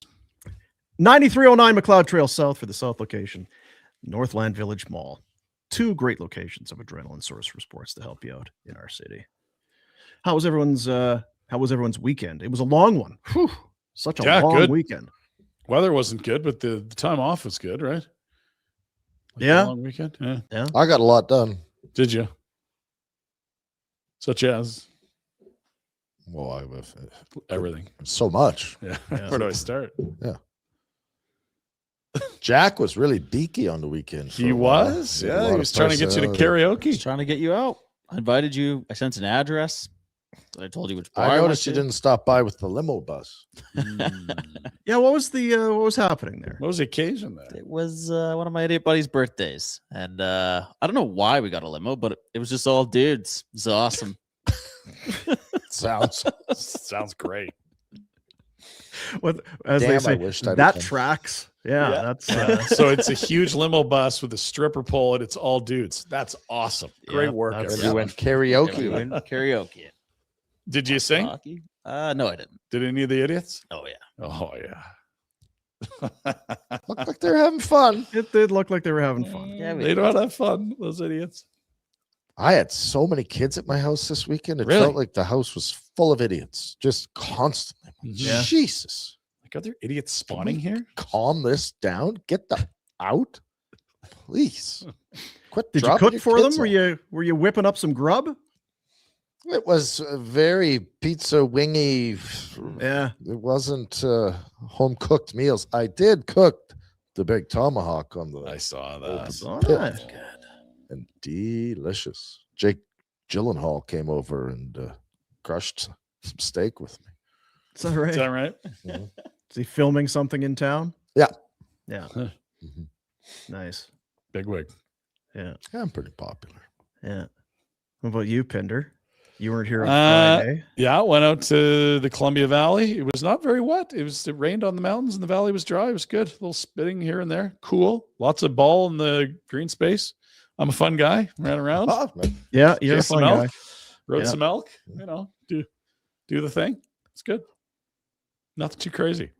9309 McLeod Trail South for the South location. Northland Village Mall. Two great locations of Adrenaline Source for Sports to help you out in our city. How was everyone's weekend? It was a long one. Whew, such a long weekend. Weather wasn't good, but the time off was good, right? Yeah. A long weekend. Yeah. I got a lot done. Did you? Such as Well, I have everything. so much. Yeah. Where do I start? Jack was really beaky on the weekend. He was. Yeah. He was trying to get you to karaoke. He's trying to get you out. I invited you. I sent an address. I told you which bar I went noticed you to. didn't stop by with the limo bus. Yeah, what was happening there? What was the occasion there? It was one of my idiot buddies' birthdays, and I don't know why we got a limo, but it was just all dudes. It was awesome. Sounds great. What, as Damn, they I say, wished I'd that come. tracks. Yeah, that's So it's a huge limo bus with a stripper pole, and it's all dudes. That's awesome. Great Yeah, work. that's- We everyone. went karaoke. We went karaoke. Did you sing? Hockey? No, I didn't. Did any of the idiots? Oh yeah. Oh yeah. Looked like they're having fun. it did look like they were having fun. Yeah, we They don't have fun, those idiots. I had so many kids at my house this weekend. It Really? felt like the house was full of idiots, just constantly. Yeah. Jesus. Like, are there idiots spawning here? Calm this down. Get them out, please. Quit. Did you dropping cook your for them? kids Were you whipping up some grub? off. It was very pizza wingy. Yeah. It wasn't home cooked meals. I did cook the big tomahawk on the I saw open that. saw pit, that. and delicious. Jake Gyllenhaal came over and crushed some steak with me. Is that right? Is that right? Is he filming something in town? Yeah. Yeah. Mhm. Nice. Big wig. Yeah. Yeah, I'm pretty popular. Yeah. What about you, Pinder? You weren't here on Friday. Yeah, went out to the Columbia Valley. It was not very wet. It rained on the mountains and the valley was dry. It was good. A little spitting here and there. Cool. Lots of ball in the green space. I'm a fun guy. Ran around. Ah, man. Yeah, you're a Chased some fun guy. elk. Rode Yeah. some elk. You know, do the thing. It's good. Nothing too crazy.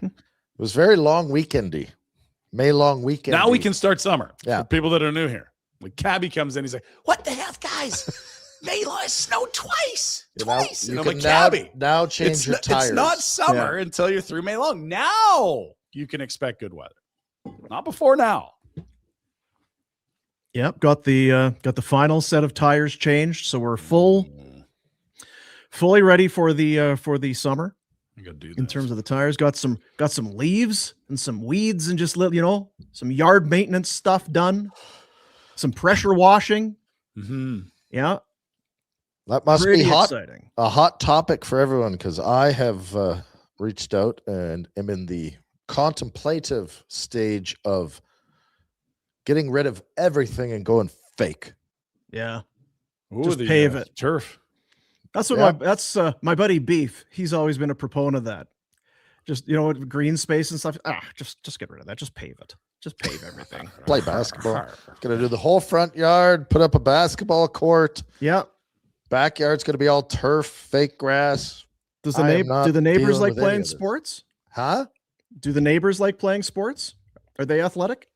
It was very long weekendy. May long weekend. Now we can start summer. Yeah. For people that are new here. When Cabby comes in, he's like, "What the hell, guys? May snowed twice. Twice." You And I'm can like, "Cabby, now change your tires. It's not summer until you're through May long. Now you can expect good weather. Not before now." Yep, got the final set of tires changed, so we're fully ready for the summer. You gotta do In terms of the tires, got some leaves and some weeds and just some yard maintenance stuff done, some pressure washing. Yeah, That must pretty be exciting. a hot topic for everyone because I have reached out and am in the contemplative stage of getting rid of everything and going fake. Yeah, Ooh, just pave it. Turf. That's what my buddy Beef. He's always been a proponent of that. Just green space and stuff. Just get rid of that. Just pave it. Just pave everything. Play basketball. Gonna do the whole front yard. Put up a basketball court. Yeah. Backyard's gonna be all turf, fake grass. Do the neighbors like playing sports? Huh? Do the neighbors like playing sports? Are they athletic?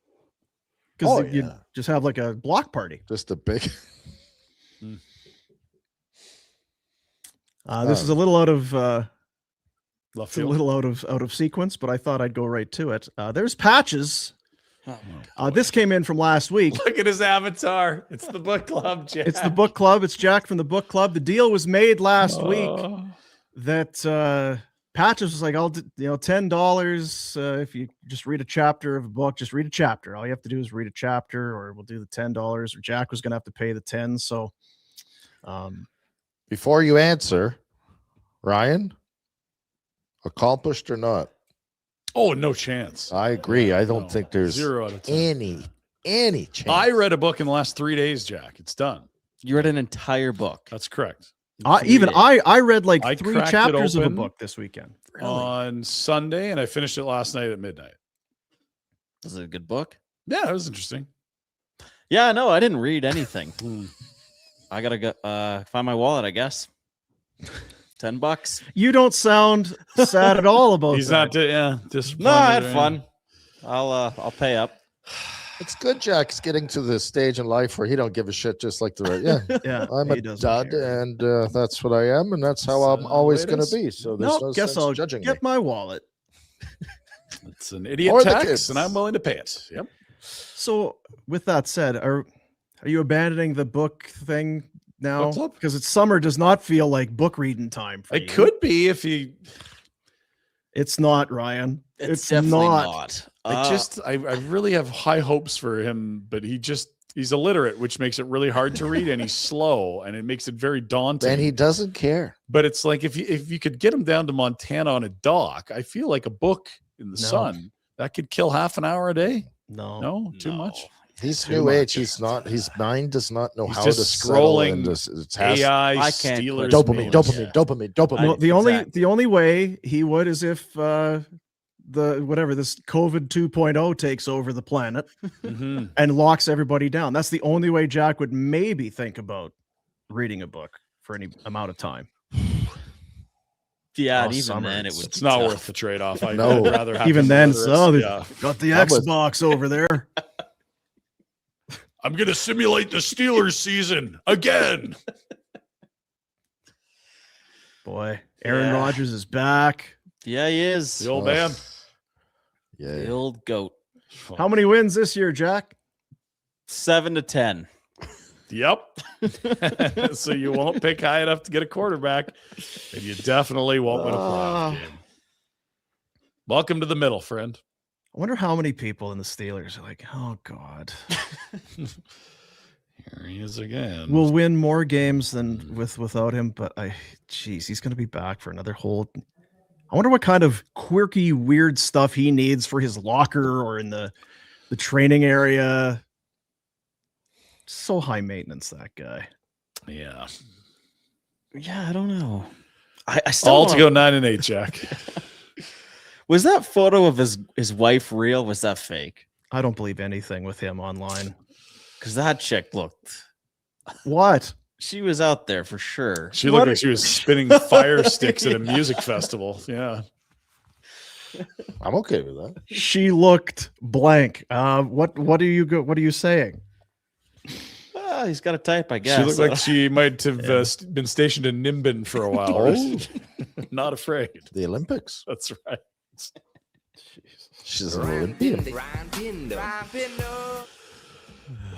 Because you just have like a block party. Just a big. This is a little out of Left a little out of sequence, but I thought I'd go right to it. There's Patches. This came in from last week. Look at his avatar. It's the book club, Jack. It's the book club. It's Jack from the book club. The deal was made last week that Patches was like, I'll $10 if you just read a chapter of a book. Just read a chapter. All you have to do is read a chapter, or we'll do the $10. Or Jack was going to have to pay the 10. So, before you answer, Ryan, accomplished or not? Oh, no chance. I agree. I don't think there's 0 out of 10. any chance. I read a book in the last 3 days, Jack. It's done. You read an entire book. That's correct. I read like I 3 cracked it chapters of a open book this weekend. on Sunday, and I finished it last night at midnight. Was it a good book? Yeah, it was interesting. Yeah, no, I didn't read anything. I gotta go find my wallet, I guess. $10. You don't sound sad at all about He's that. not. Disappointed. No, I had fun. I'll pay up. It's good Jack's getting to the stage in life where he don't give a shit, just like the Yeah, I'm he a doesn't dud, care. and that's what I am, and that's how I'm always going to be. So there's no guess sense I'll judging get me. my wallet. It's an idiot Or the tax, kids. and I'm willing to pay it. Yep. So, with that said, are you abandoning the book thing now? What's up? Because it's summer does not feel like book reading time for you. It could be if you. It's not, Ryan. It's definitely not. I really have high hopes for him, but he's illiterate, which makes it really hard to read, and he's slow, and it makes it very daunting. And he doesn't care. But it's like if you could get him down to Montana on a dock, I feel like a book in the sun that could kill half an hour a day. No, too much. He's Too new much. age. He's not. His mind does not know He's how to just scroll scrolling into AI, I can't Steelers, click dopamine, memes. dopamine. No, Exactly. the only way he would is if this COVID 2.0 takes over the planet Mhm. and locks everybody down. That's the only way Jack would maybe think about reading a book for any amount of time. Yeah, Oh, and even summer, then it would. It's be not tough. worth the trade-off. I'd No. rather have Even him then, illiterate. got the I'm with- Xbox over there. I'm going to simulate the Steelers season again. Boy, Aaron Yeah. Rodgers is back. Yeah, he is. The old man. The Yeah. old goat. How many wins this year, Jack? 7 to 10. Yep. So you won't pick high enough to get a quarterback, and you definitely won't win a playoff game. Welcome to the middle, friend. I wonder how many people in the Steelers are like, oh God, Here he is again. we'll win more games than without him. But he's going to be back for another whole. I wonder what kind of quirky, weird stuff he needs for his locker or in the training area. So high maintenance, that guy. Yeah. Yeah, I don't know. I still All wanna- to go 9-8, Jack. Was that photo of his wife real? Was that fake? I don't believe anything with him online. Because that chick looked. What? She was out there for sure. She looked like she was spinning fire sticks at a music festival. Yeah. I'm okay with that. She looked blank. What are you saying? He's got a type, I guess. She looked like she might have been stationed in Nimbin for a while. Oh. Not afraid. The Olympics. That's right. She's an Olympian.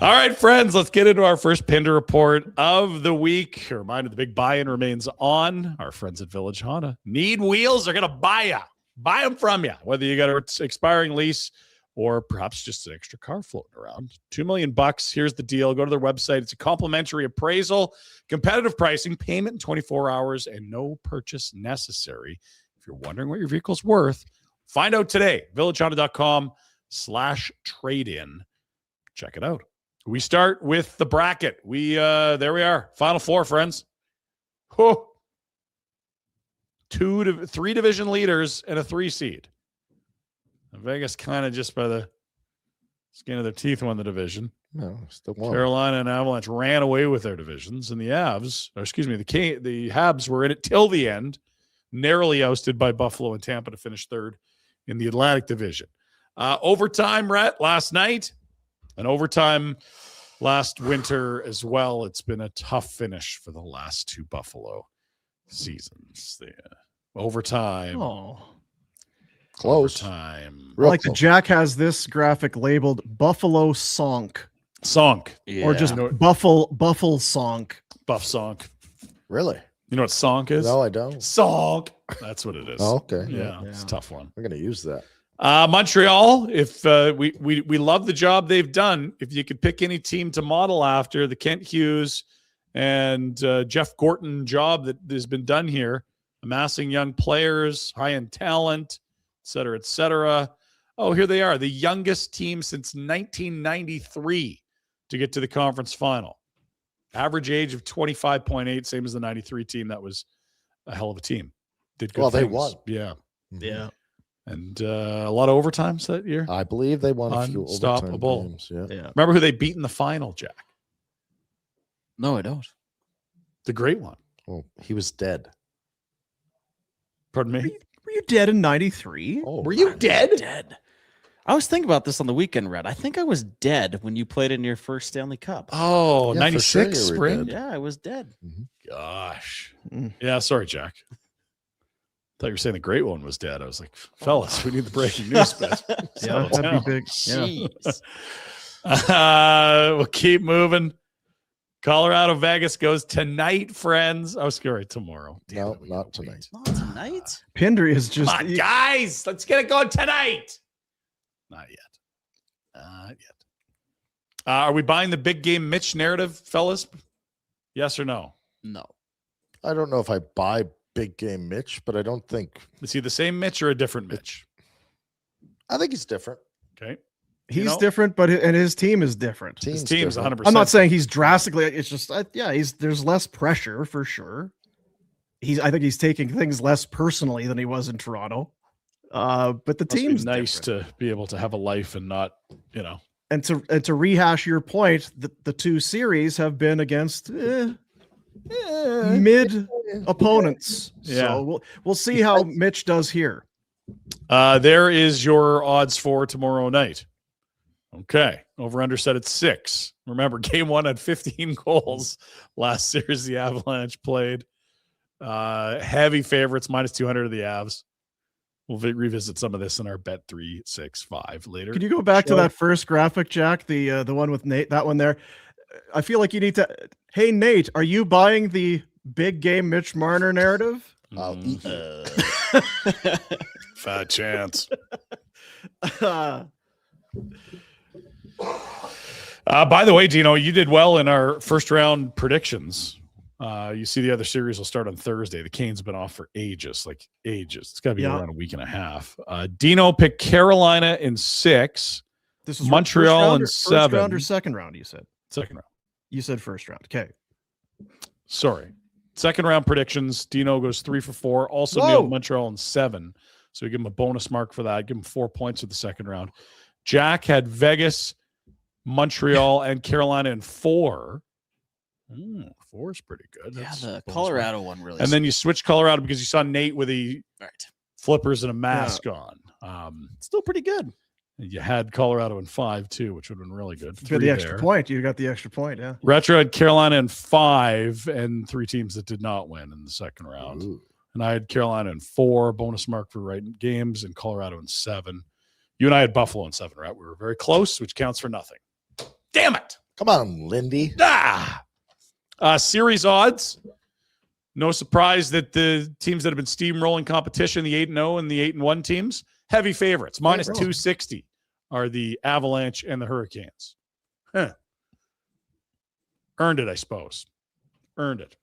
All right, friends, let's get into our first Pinder Report of the week. A reminder, the big buy-in remains on. Our friends at Village Honda need wheels. They're going to buy them from you, whether you got an expiring lease or perhaps just an extra car floating around. $2 million. Here's the deal. Go to their website. It's a complimentary appraisal, competitive pricing, payment in 24 hours, and no purchase necessary. If you're wondering what your vehicle's worth, find out today. VillageHonda.com/trade-in. Check it out. We start with the bracket. There we are. Final four, friends. Oh, three division leaders and a 3 seed. Vegas kind of just by the skin of their teeth won the division. No, still won. Carolina and Avalanche ran away with their divisions, and the Habs were in it till the end, narrowly ousted by Buffalo and Tampa to finish third in the Atlantic Division. Overtime, Rhett, last night, and overtime last winter as well. It's been a tough finish for the last 2 Buffalo seasons. The overtime. Oh, close. Overtime. I like that Jack has this graphic labeled Buffalo Sonk. Sonk. Yeah. Or just Buffle Sonk. Buff Sonk. Really? You know what Sonk is? No, I don't. Sonk. That's what it is. Oh, okay. Yeah, it's a tough one. I'm going to use that. Montreal, if we love the job they've done. If you could pick any team to model after, the Kent Hughes and Jeff Gorton job that has been done here, amassing young players, high-end talent, et cetera, et cetera. Oh, here they are, the youngest team since 1993 to get to the conference final. Average age of 25.8, same as the 93 team. That was a hell of a team. Did good They things. won. Yeah. Yeah. And a lot of overtimes that year. I believe they won a few overtime Unstoppable. games. Yeah. Remember who they beat in the final, Jack? No, I don't. The great one. Oh, he was dead. Pardon me? Were you dead in 93? Oh, Were you dead? Dead. I was thinking about this on the weekend, Red. I think I was dead when you played in your first Stanley Cup. Oh, Yeah, for sure 96 you were spring? dead. Yeah, I was dead. Gosh. Mm. Yeah, sorry, Jack. Thought you were saying the great one was dead. I was like, fellas, we need the breaking news bit. Yeah, that'd be big. Yeah. Jeez. We'll keep moving. Colorado Vegas goes tonight, friends. I was scared tomorrow. Damn No, it, we not gotta tonight. wait. Not tonight. Pinder is just. Come on, guys. Let's get it going tonight. Not yet. Not yet. Are we buying the big game Mitch narrative, fellas? Yes or no? No. I don't know if I buy big game Mitch, but I don't think. Is he the same Mitch or a different Mitch? I think he's different. Okay. He's different, but his team is different. His team's 100%. I'm not saying he's drastically. It's just, there's less pressure for sure. I think he's taking things less personally than he was in Toronto. But the Must be team's nice different. to be able to have a life and not, And to rehash your point, the 2 series have been against mid opponents. Yeah. So we'll see how Mitch does here. There is your odds for tomorrow night. Okay. Over under set at 6. Remember, game 1 had 15 goals last series the Avalanche played. Heavy favorites, minus 200 of the Avs. We'll revisit some of this in our Bet 365 later. Could you go back to that first graphic, Jack? The one with Nate, that one there. I feel like you need to. Hey, Nate, are you buying the big game Mitch Marner narrative? I'll eat you. Fat chance. By the way, Dino, you did well in our first round predictions. You see the other series will start on Thursday. The Canes have been off for ages. It's got to be around a week and a half. Dino picked Carolina in 6. This is Montreal in first round 7. or second round, you said? Second round. You said first round. Okay. Sorry. Second round predictions. Dino goes 3 for 4. Also nailed Montreal in 7. So we give him a bonus mark for that. Give him 4 points for the second round. Jack had Vegas, Montreal, and Carolina in 4. 4 is pretty good. Yeah, That's the bonus Colorado mark. one really. And then you switch Colorado because you saw Nate with the right. flippers and a mask on. Still pretty good. You had Colorado in 5 too, which would have been really good. You got the extra point. You got the extra point. Yeah. Retro had Carolina in 5 and 3 teams that did not win in the second round. Ooh. And I had Carolina in 4, bonus mark for right games, and Colorado in 7. You and I had Buffalo in 7, right? We were very close, which counts for nothing. Damn it. Come on, Lindy. Series odds. No surprise that the teams that have been steamrolling competition, the 8-0 and the 8-1 teams, heavy favorites. Minus 260 are the Avalanche and the Hurricanes. Earned it, I suppose. Earned it.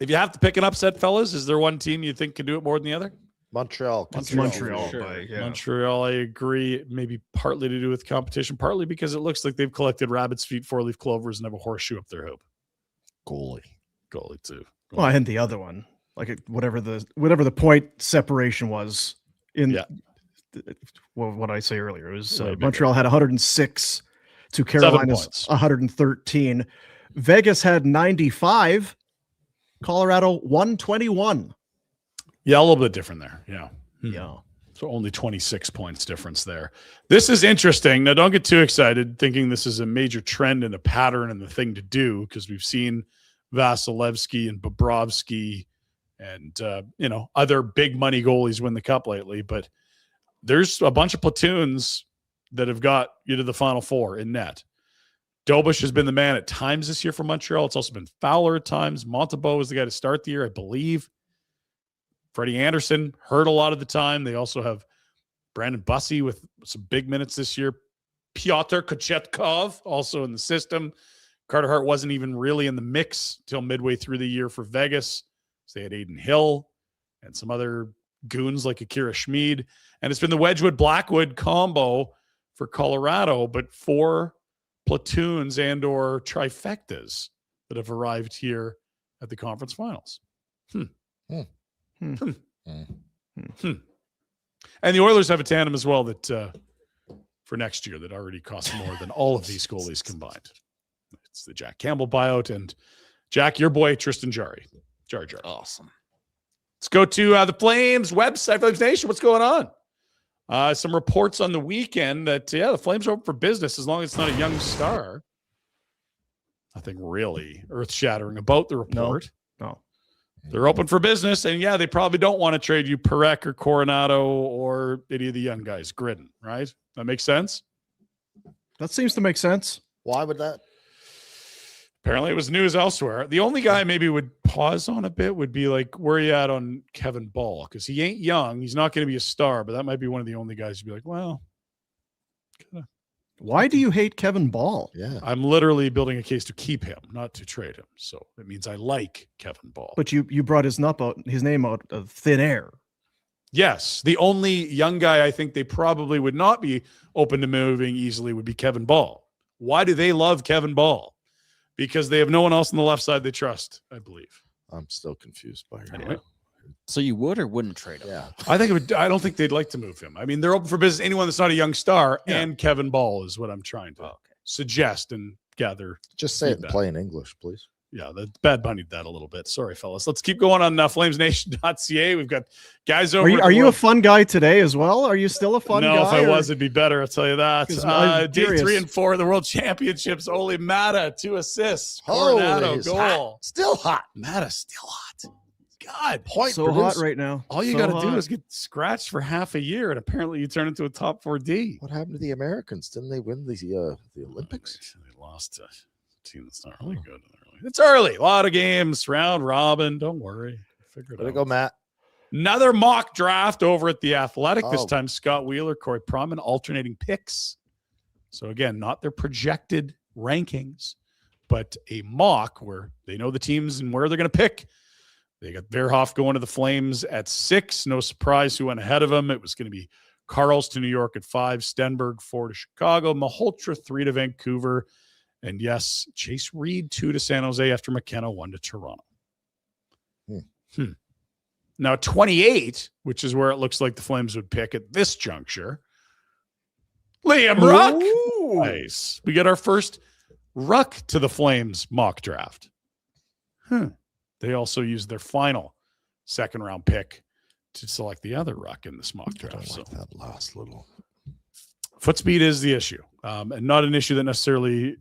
If you have to pick an upset, fellas, is there one team you think can do it more than the other? Montreal. Montreal. Sure. Montreal, I agree. Maybe partly to do with competition, partly because it looks like they've collected rabbit's feet, 4-leaf clovers, and have a horseshoe up their hoop. Goalie Goalie, too. Well, and the other one. like whatever the point separation was in what I say earlier. It was Montreal had 106 to Carolina's 113. Vegas had 95. Colorado 121. Yeah, a little bit different there. Yeah. Yeah. So only 26 points difference there. This is interesting. Now, don't get too excited thinking this is a major trend and a pattern and the thing to do, because we've seen Vasilevsky and Bobrovsky and, other big money goalies win the cup lately. But there's a bunch of platoons that have got you to the Final Four in net. Dobush has been the man at times this year for Montreal. It's also been Fowler at times. Montembeault was the guy to start the year, I believe. Freddie Anderson hurt a lot of the time. They also have Brandon Bussey with some big minutes this year. Pyotr Kochetkov also in the system. Carter Hart wasn't even really in the mix till midway through the year for Vegas. So they had Aiden Hill and some other goons like Akira Schmid. And it's been the Wedgwood-Blackwood combo for Colorado, but 4 platoons and or trifectas that have arrived here at the conference finals. And the Oilers have a tandem as well that for next year that already costs more than all of these goalies combined. It's the Jack Campbell buyout, and Jack, your boy Tristan Jarry. Jar. Awesome. Let's go to the Flames website, Flames Nation. What's going on? Some reports on the weekend that, the Flames are open for business as long as it's not a young star. Nothing really earth-shattering about the report. No. They're open for business, and they probably don't want to trade you Parekh or Coronado or any of the young guys. Gridden, right? That makes sense? That seems to make sense. Why would that? Apparently it was news elsewhere. The only guy maybe would pause on a bit would be like, where are you at on Kevin Ball? Because he ain't young. He's not going to be a star, but that might be one of the only guys you'd be like, well. Why do you hate Kevin Ball? Yeah. I'm literally building a case to keep him, not to trade him. So it means I like Kevin Ball. But you brought his name out of thin air. Yes. The only young guy I think they probably would not be open to moving easily would be Kevin Ball. Why do they love Kevin Ball? Because they have no one else on the left side they trust, I believe. I'm still confused by your anyway. So you would or wouldn't trade him? Yeah. I don't think they'd like to move him. I mean, they're open for business. Anyone that's not a young star and Kevin Ball is what I'm trying to suggest and gather. Just say it in plain English, please. Yeah, the Bad Bunnied that a little bit. Sorry, fellas. Let's keep going on FlamesNation.ca. We've got guys over. Are you a fun guy today as well? Are you still a fun guy? No, if I was, it'd be better. I'll tell you that. Day 3 and 4 of the World Championships. Ole Mata, 2 assists. Coronado, goal. Hot. Still hot. Mata, still hot. God, point so hot right now. All you got to do is get scratched for half a year, and apparently you turn into a top 4D. What happened to the Americans? Didn't they win the Olympics? They lost to a team that's not really good. It's early. A lot of games, round robin. Don't worry. Figure it out. There you go, Matt. Another mock draft over at The Athletic. This time, Scott Wheeler, Corey Pronman alternating picks. So, again, not their projected rankings, but a mock where they know the teams and where they're going to pick. They got Verhoff going to the Flames at 6. No surprise who went ahead of him. It was going to be Karls to New York at 5, Stenberg 4 to Chicago, Malhotra 3 to Vancouver, and yes, Chase Reed 2 to San Jose after McKenna 1 to Toronto. Now 28, which is where it looks like the Flames would pick at this juncture. Liam Ruck. Nice. We get our first Ruck to the Flames mock draft. They also used their final second-round pick to select the other Ruck in this mock draft. I don't like that last little. Foot speed is the issue, and not an issue that necessarily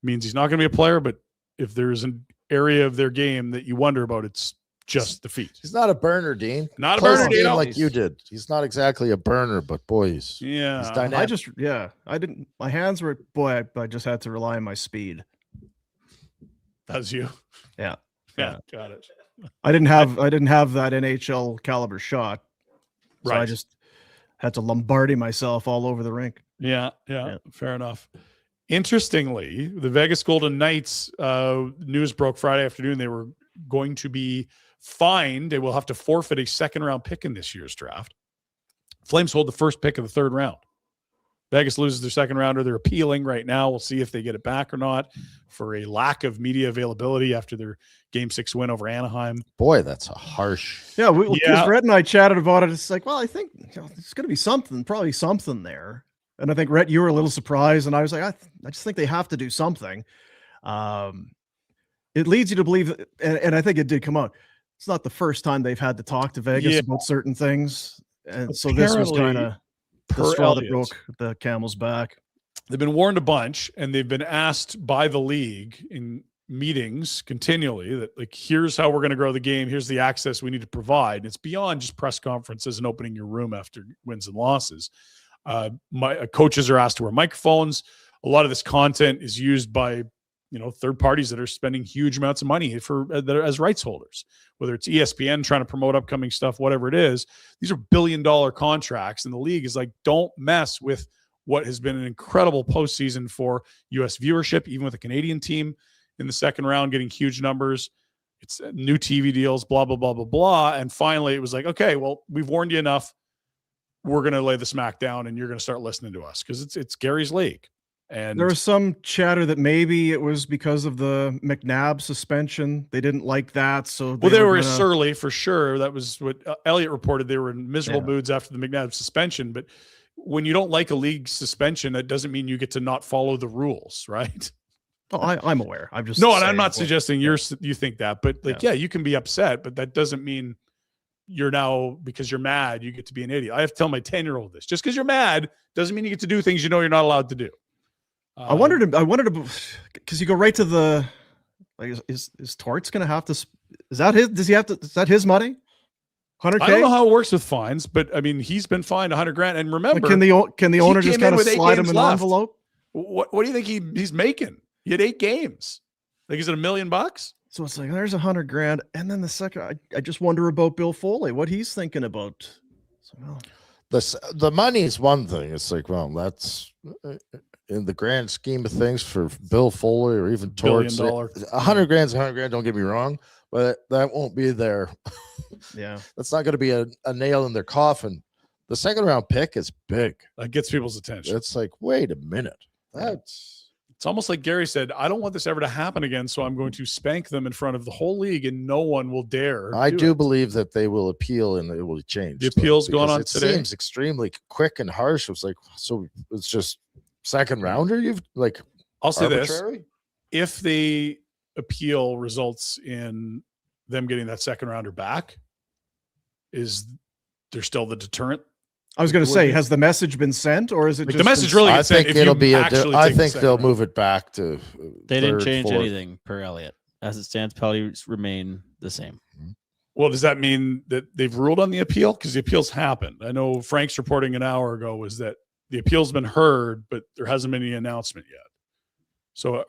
means he's not going to be a player, but if there's an area of their game that you wonder about, it's just the feet. He's not a burner, Dean. Not a burner, Dean. Like you did. He's not exactly a burner, but boys. Yeah. He's dynamic. I didn't. My hands were. Boy, I just had to rely on my speed. That's you. Yeah. Yeah. Got it. I didn't have that NHL caliber shot, so right. I just had to Lombardi myself all over the rink. Yeah. Fair enough. Interestingly, the Vegas Golden Knights news broke Friday afternoon. They were going to be fined. They will have to forfeit a second-round pick in this year's draft. Flames hold the first pick of the third round. Vegas loses their second rounder. They're appealing right now. We'll see if they get it back or not for a lack of media availability after their Game 6 win over Anaheim. Boy, that's a harsh. Yeah, because Rhett and I chatted about it. It's like, well, I think there's going to be probably something there. And I think, Rhett, you were a little surprised. And I was like, I just think they have to do something. It leads you to believe, and I think it did come out. It's not the first time they've had to talk to Vegas about certain things. And so this was kind of the straw that broke the camel's back. They've been warned a bunch, and they've been asked by the league in meetings continually that, like, here's how we're going to grow the game. Here's the access we need to provide. And it's beyond just press conferences and opening your room after wins and losses. Coaches are asked to wear microphones. A lot of this content is used by, third parties that are spending huge amounts of money as rights holders, whether it's ESPN trying to promote upcoming stuff, whatever it is. These are billion-dollar contracts, and the league is like, don't mess with what has been an incredible postseason for U.S. viewership, even with a Canadian team in the second round getting huge numbers. It's new TV deals, blah, blah, blah, blah, blah. And finally, it was like, okay, well, we've warned you enough. We're going to lay the smack down, and you're going to start listening to us because it's Gary's league. And there was some chatter that maybe it was because of the McNabb suspension. They didn't like that. So they were surly for sure. That was what Elliott reported. They were in miserable moods after the McNabb suspension. But when you don't like a league suspension, that doesn't mean you get to not follow the rules, right? Oh, I'm aware. I'm just and I'm not suggesting you think that, but you can be upset, but that doesn't mean you're now, because you're mad, you get to be an idiot. I have to tell my 10-year-old this. Just because you're mad doesn't mean you get to do things you're not allowed to do. I wondered because you go right to the, like, is Torts going to have to? Is that his? Does he have to? Is that his money? $100K? I don't know how it works with fines, but I mean, he's been fined $100,000. And remember, can the owner just kind of slide him an envelope? What do you think he's making? He had 8 games. Like, is it $1 million? So it's like, there's $100,000, and then the second, I just wonder about Bill Foley, what he's thinking about. So, the money is one thing. It's like, well, that's in the grand scheme of things for Bill Foley or even Torts. $100,000's $100,000. Don't get me wrong, but that won't be there. Yeah, that's not going to be a nail in their coffin. The second round pick is big. That gets people's attention. It's like, wait a minute, It's almost like Gary said, I don't want this ever to happen again, so I'm going to spank them in front of the whole league, and no one will dare. I do believe that they will appeal and it will change. The appeal's going on today. It seems extremely quick and harsh. It was like, so it's just second rounder? I'll say arbitrary? This. If the appeal results in them getting that second rounder back, is there still the deterrent? I was going to say, has the message been sent, or is it just the message really? I think it'll be. I think they'll move it back to. They didn't change anything per Elliott. As it stands, penalties remain the same. Well, does that mean that they've ruled on the appeal? Because the appeals happened. I know Frank's reporting an hour ago was that the appeal's been heard, but there hasn't been any announcement yet. So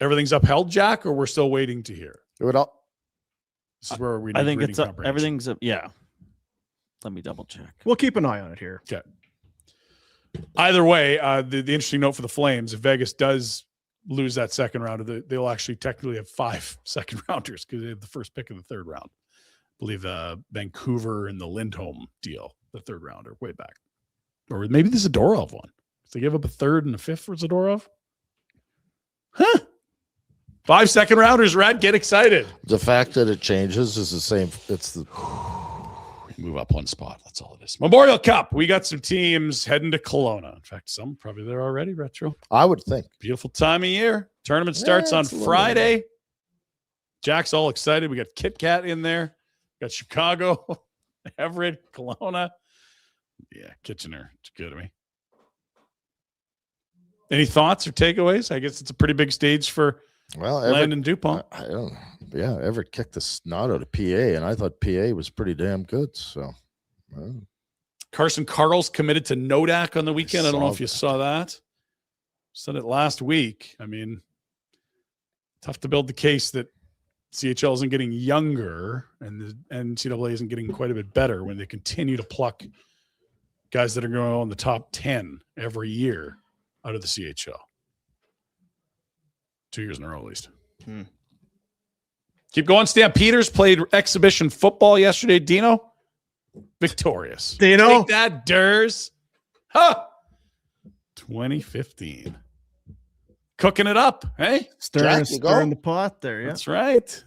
everything's upheld, Jack, or we're still waiting to hear? This is where we. I think it's everything's up. Yeah. Let me double check. We'll keep an eye on it here. Okay. Either way, the interesting note for the Flames, if Vegas does lose that second rounder, they'll actually technically have 5 second rounders because they have the first pick in the third round. I believe Vancouver and the Lindholm deal, the third rounder, way back. Or maybe the Zadorov one. If they give up a third and a fifth for Zadorov. Huh. 5 second rounders, Rad. Get excited. The fact that it changes is the same. It's the... Move up one spot. That's all it is. Memorial Cup. We got some teams heading to Kelowna. In fact, some probably there already, Retro. I would think. Beautiful time of year. Tournament starts on Friday. Jack's all excited. We got Kit Kat in there. Got Chicago, Everett, Kelowna. Yeah, Kitchener. It's good to me. Any thoughts or takeaways? I guess it's a pretty big stage for Landon Dupont. I don't. Yeah, Everett kicked the snot out of PA, and I thought PA was pretty damn good. So, Carson Carl's committed to Nodak on the weekend. I don't know if you saw that. Said it last week. I mean, tough to build the case that CHL isn't getting younger and the NCAA isn't getting quite a bit better when they continue to pluck guys that are going on the top 10 every year out of the CHL. 2 years in a row, at least. Keep going. Stampeders played exhibition football yesterday. Dino, victorious. Dino. Take that, Durs. Huh. 2015. Cooking it up, hey? Jack, you go? Stirring the pot there. Yeah. That's right.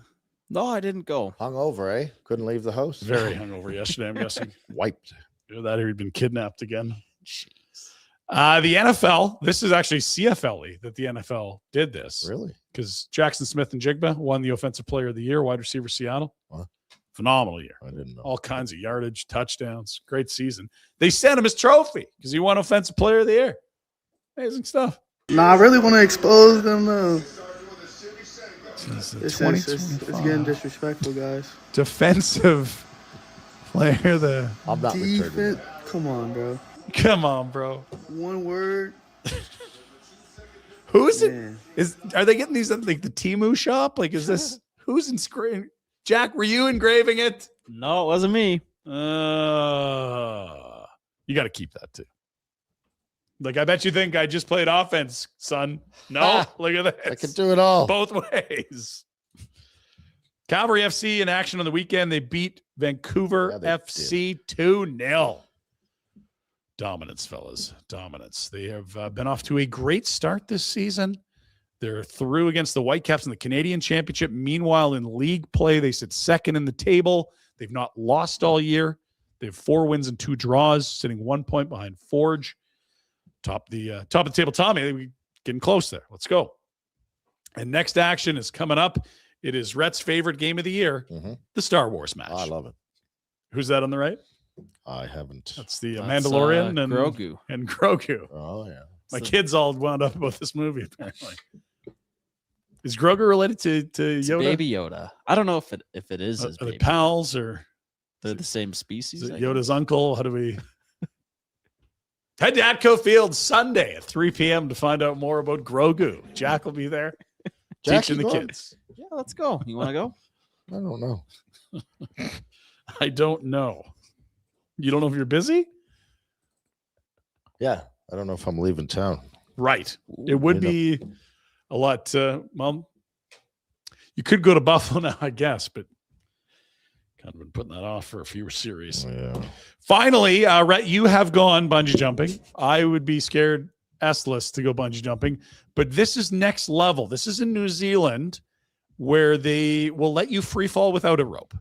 No, I didn't go. Hungover, eh? Couldn't leave the house. Very hungover yesterday, I'm guessing. Wiped. Either that or he'd been kidnapped again. The NFL, this is actually CFL that the NFL did this. Really? Because Jackson Smith and Jigba won the Offensive Player of the Year, wide receiver Seattle. What? Phenomenal year. I didn't know. All kinds of yardage, touchdowns, great season. They sent him his trophy because he won Offensive Player of the Year. Amazing stuff. Nah, I really want to expose them though. It's 2025. getting disrespectful, guys. Defensive player I'm not returning. Defense. Come on, bro. Come on, bro. One word. Who is it? Man. Are they getting these at like the Temu shop? Like, is this who's engraving? Jack, were you engraving it? No, it wasn't me. You got to keep that too. Like, I bet you think I just played offense, son. No, look at this. I can do it all. Both ways. Calgary FC in action on the weekend. They beat Vancouver FC 2-0. Dominance, fellas. Dominance. They have been off to a great start this season. They're through against the Whitecaps in the Canadian Championship. Meanwhile, in league play, they sit second in the table. They've not lost all year. They have 4 wins and 2 draws, sitting 1 point behind Forge. Top of the table, Tommy. We're getting close there. Let's go. And next action is coming up. It is Rhett's favorite game of the year, the Star Wars match. Oh, I love it. Who's that on the right? I haven't. That's the Mandalorian and Grogu. And Grogu. Oh, yeah. My kids all wound up about this movie, apparently. Is Grogu related to It's Yoda? Baby Yoda. I don't know if it is his Are they baby. pals or They're the same species. is it I Yoda's uncle? How do we head to Atco Field Sunday at 3 p.m. to find out more about Grogu? Jack will be there teaching the going? kids. guess. Yeah, let's go. You want to go? I don't know. I don't know. You don't know if you're busy? Yeah. I don't know if I'm leaving town. Right. It would be a lot. Well, you could go to Buffalo now, I guess, but kind of been putting that off for a few series. Yeah. Finally, Rhett, you have gone bungee jumping. I would be scared S-less to go bungee jumping, but this is next level. This is in New Zealand where they will let you free fall without a rope.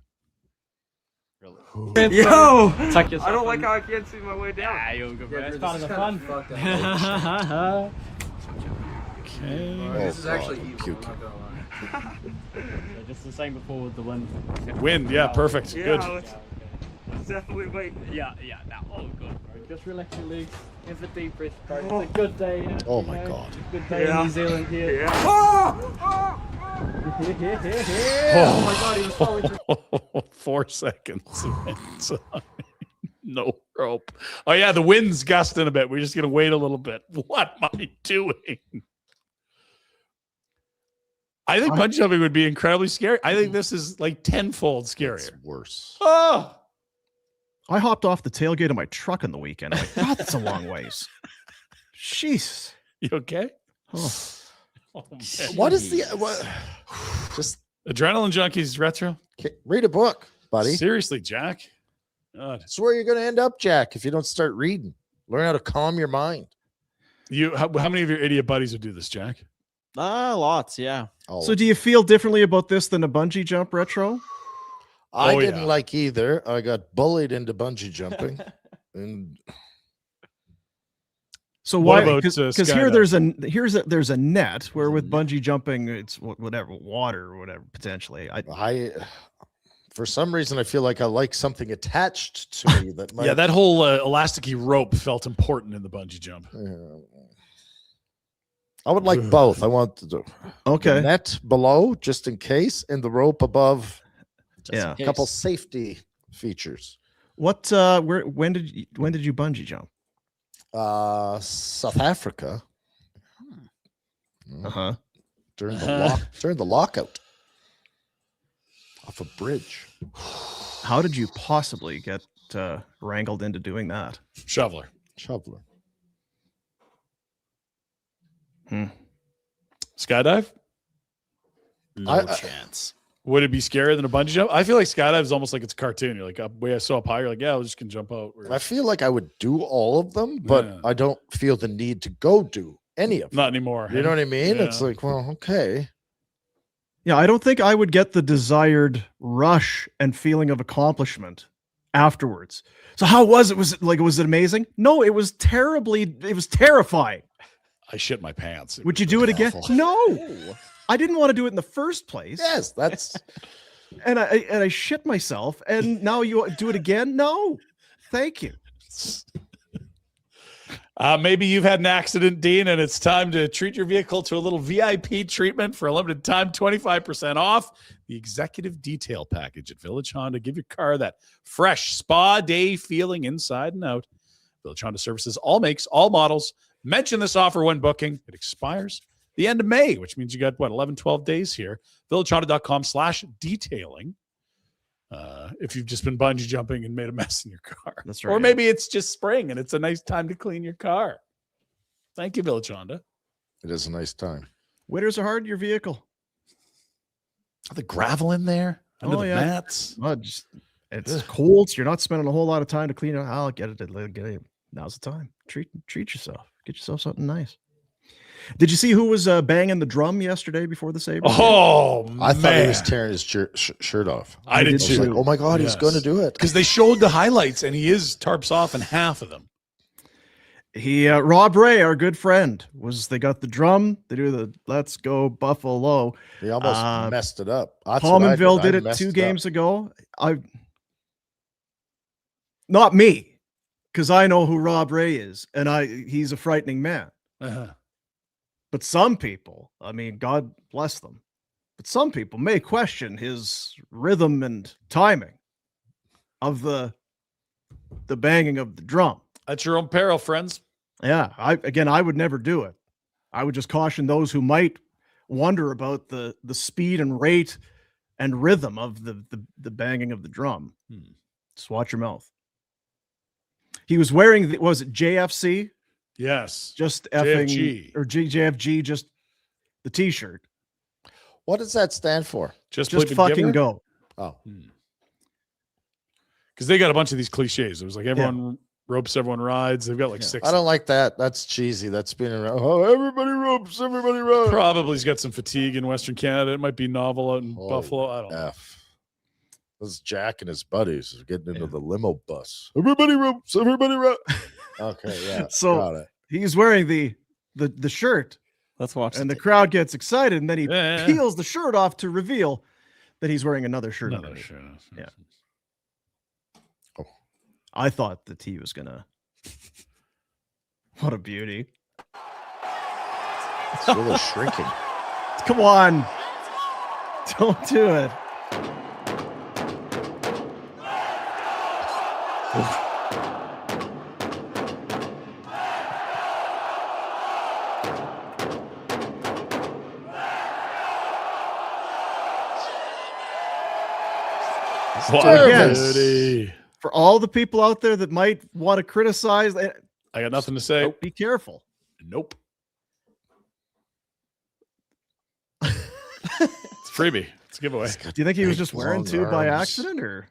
Yo! I don't like how I can't see my way down. Yeah, you're good, bro. It's part of the fun. Okay. This is actually easy. puke. I'm not gonna lie. Just the same before with the wind. Wind, yeah, perfect. Good. It's definitely wait. Yeah, now all good, bro. Just relax your legs. Have a deep breath, bro. It's a good day. Oh my God. Good day in New Zealand here. Yeah. Oh my God, he was falling through. 4 seconds. No rope. Oh, yeah, the wind's gusting a bit. We're just going to wait a little bit. What am I doing? I think bungee jumping would be incredibly scary. I think this is like tenfold scarier. It's worse. Oh, I hopped off the tailgate of my truck on the weekend. I'm like, God, that's a long ways. Jeez. you okay? Oh. Oh, man. What is the just Adrenaline Junkies Retro? read a book, buddy? Seriously, Jack? God. That's where you're going to end up, Jack, if you don't start reading. Learn how to calm your mind. How many of your idiot buddies would do this, Jack? Lots, yeah. Oh, So do you feel differently about this than a bungee jump, Retro? I Oh, didn't yeah. like either. I got bullied into bungee jumping. And So What why? about, Because here skydiving? there's a net where with bungee jumping it's whatever water or whatever potentially. I for some reason I feel like I like something attached to me that might Yeah, that whole elasticy rope felt important in the bungee jump. I would like both. I want the Okay. net below just in case and the rope above. Just in Yeah. case. Couple safety features. What? When did you bungee jump? South Africa Uh-huh. during the lockout off a bridge. How did you possibly get wrangled into doing that? Shoveler. Shoveler. Skydive? No I- chance. Would it be scarier than a bungee jump? I feel like skydive is almost like it's a cartoon. You're like up way so up high. You're like, yeah, I was just gonna jump out. I feel like I would do all of them, but Yeah. I don't feel the need to go do any of them. Not anymore. You know what I mean? Yeah. It's like, well, okay. Yeah, I don't think I would get the desired rush and feeling of accomplishment afterwards. So how was it? Was it amazing? No, it was terrifying. I shit my pants. Would you do it again? awful. No. I didn't want to do it in the first place. Yes, that's And I shit myself, and now you do it again? No. Thank you. Maybe you've had an accident, Dean, and it's time to treat your vehicle to a little VIP treatment for a limited time, 25% off the executive detail package at Village Honda. Give your car that fresh spa day feeling inside and out. Village Honda services all makes, all models. Mention this offer when booking. It expires the end of May, which means you got, 11, 12 days here. VillageHonda.com/detailing. If you've just been bungee jumping and made a mess in your car. That's right. Or maybe it's just spring and it's a nice time to clean your car. Thank you, Village Honda. it is a nice time. Winters are hard in your vehicle. The gravel in there under the mats. Well, it's cold, so you're not spending a whole lot of time to clean it. I'll get it. Now's the time. Treat yourself. Get yourself something nice. Did you see who was banging the drum yesterday before the Sabres? Oh, I thought he was man. tearing his shirt off. I did did I was like, too. oh my God, he's Yes. going to do it. Because they showed the highlights and he is tarps off in half of them. Rob Ray, our good friend, they got the drum. They do the "Let's Go Buffalo." He almost messed it up. That's what I Palmanville did I it messed 2 up. games ago. Not me, because I know who Rob Ray is, and he's a frightening man. Uh-huh. But some people, I mean, God bless them, but some people may question his rhythm and timing of the banging of the drum. At your own peril, friends. Yeah, I would never do it. I would just caution those who might wonder about the speed and rate and rhythm of the banging of the drum. Just watch your mouth. He was wearing was it JFC? Yes. Just effing JFG. or JFG, just the t-shirt. What does that stand for? Just Fucking go. Oh, Because they got a bunch of these cliches. It was like everyone ropes, everyone rides. They've got like 6. I don't like that. That's cheesy. That's been around. Oh, everybody ropes, everybody rides. Probably he's got some fatigue in Western Canada. It might be novel out in Buffalo. I don't know. This is Jack and his buddies are getting into the limo bus. Everybody ropes, everybody ropes. Okay, yeah. So got it. he's wearing the shirt, Let's watch. and the crowd gets excited, and then he Yeah. peels the shirt off to reveal that he's wearing another shirt. Another underneath. shirt. Yeah. I thought that he was gonna. What a beauty! It's really shrinking. Come on, don't do it. What Again. a beauty. For all the people out there that might want to criticize, I got nothing to say. be careful. Nope. It's a freebie. It's a giveaway. Do you think he was just wearing long 2 by arms. accident, or?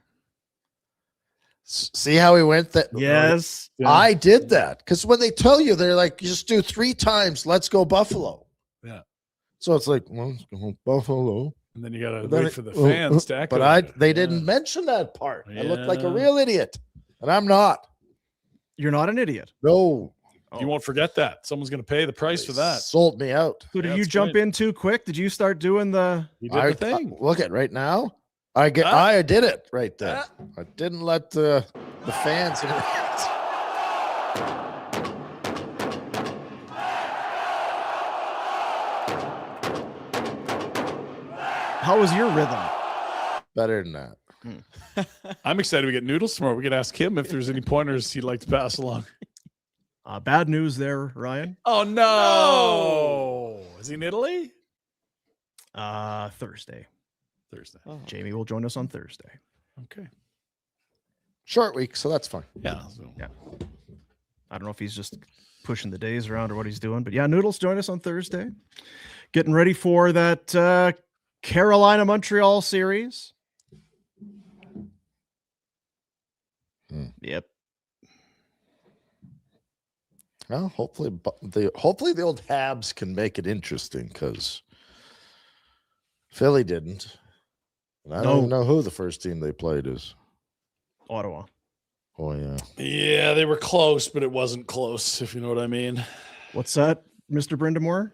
See how he went? That Yes. I did that because when they tell you, they're like, you just do 3 times. Let's go Buffalo. Yeah. So it's like, let's go Buffalo. And then you got to Then wait for the fans to echo. But it. they Yeah. didn't mention that part. I looked like a Yeah. real idiot, and I'm not. You're not an idiot. No, You won't forget that. Someone's going to pay the price they for that. sold me out. So did Yeah, you that's jump great. in too quick? Did you start doing the? You did the thing. Look at right now. I did it right there. I didn't let the fans interact. How was your rhythm? Better than that. I'm excited we get Noodles tomorrow. We could ask him if there's any pointers he'd like to pass along. Bad news there, Ryan. Oh, no. Is he in Italy? Thursday. Thursday. Jamie will join us on Thursday. Okay. Short week, so that's fine. Yeah. Yeah. I don't know if he's just pushing the days around or what he's doing, but yeah, Noodles join us on Thursday. Getting ready for that Carolina-Montreal series. Yep. Well, hopefully the old Habs can make it interesting because Philly didn't. And I don't even know who the first team they played is. Ottawa. Oh, yeah. Yeah, they were close, but it wasn't close, if you know what I mean. What's that, Mr. Brindamore?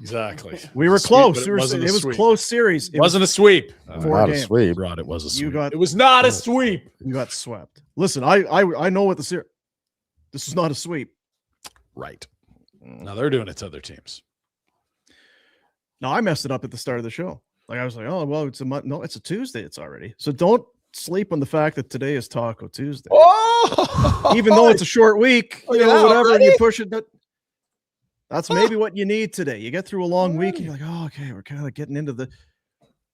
Exactly. We were close. It was close series. It wasn't a sweep. Four Not a sweep. Rod, it was a sweep. It was not a sweep. You got swept. Listen, I know what the series. This is not a sweep. Right. Now they're doing it to other teams. No, I messed it up at the start of the show. Like I was like, oh well, it's a no, it's a Tuesday. It's already. So don't sleep on the fact that today is Taco Tuesday. Oh, even though it's a short week, Look at that whatever, and already? you push it. That's maybe what you need today. You get through a long week, and you're like, oh, okay, we're kind of getting into the.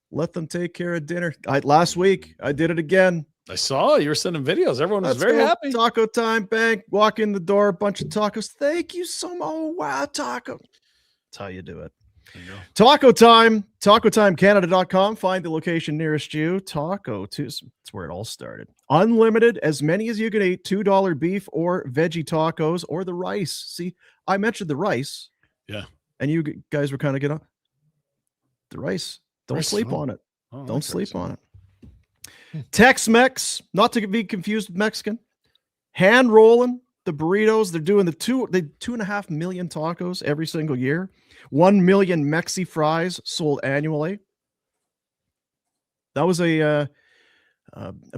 Let them take care of dinner. Last week I did it again. I saw you were sending videos. Everyone was Let's very go. happy. Taco time, bang, walk in the door, a bunch of tacos. Thank you so much. Oh, wow, taco. That's how you do it. Taco time, tacotimecanada.com. Find the location nearest you. Taco Tuesday. That's where it all started. Unlimited, as many as you can eat. $2 beef or veggie tacos or the rice. See, I mentioned the rice. Yeah. And you guys were kind of getting on the rice. Don't Rice, sleep oh. on it. Oh, Don't like sleep rice. on it. Tex-Mex, not to be confused with Mexican. Hand rolling the burritos. They're doing the 2.5 million tacos every single year. 1 million Mexi fries sold annually. That was a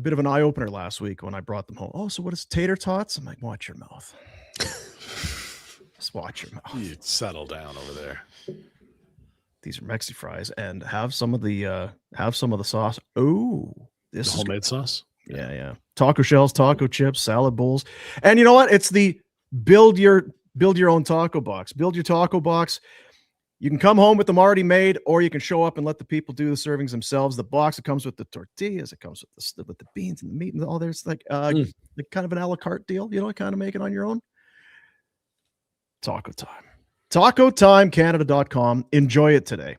bit of an eye-opener last week when I brought them home. Oh, so what is tater tots? I'm like, watch your mouth. Just watch your mouth. You settle down over there. These are Mexi fries, and have some of the sauce. Oh, this is Homemade sauce. Yeah. Taco shells, taco chips, salad bowls. And you know what? It's the build your own taco box. Build your taco box. You can come home with them already made, or you can show up and let the people do the servings themselves. The box, it comes with the tortillas, it comes with the beans and the meat and all. There's like kind of an a la carte deal, kind of make it on your own. Taco time. TacoTimeCanada.com. Enjoy it today.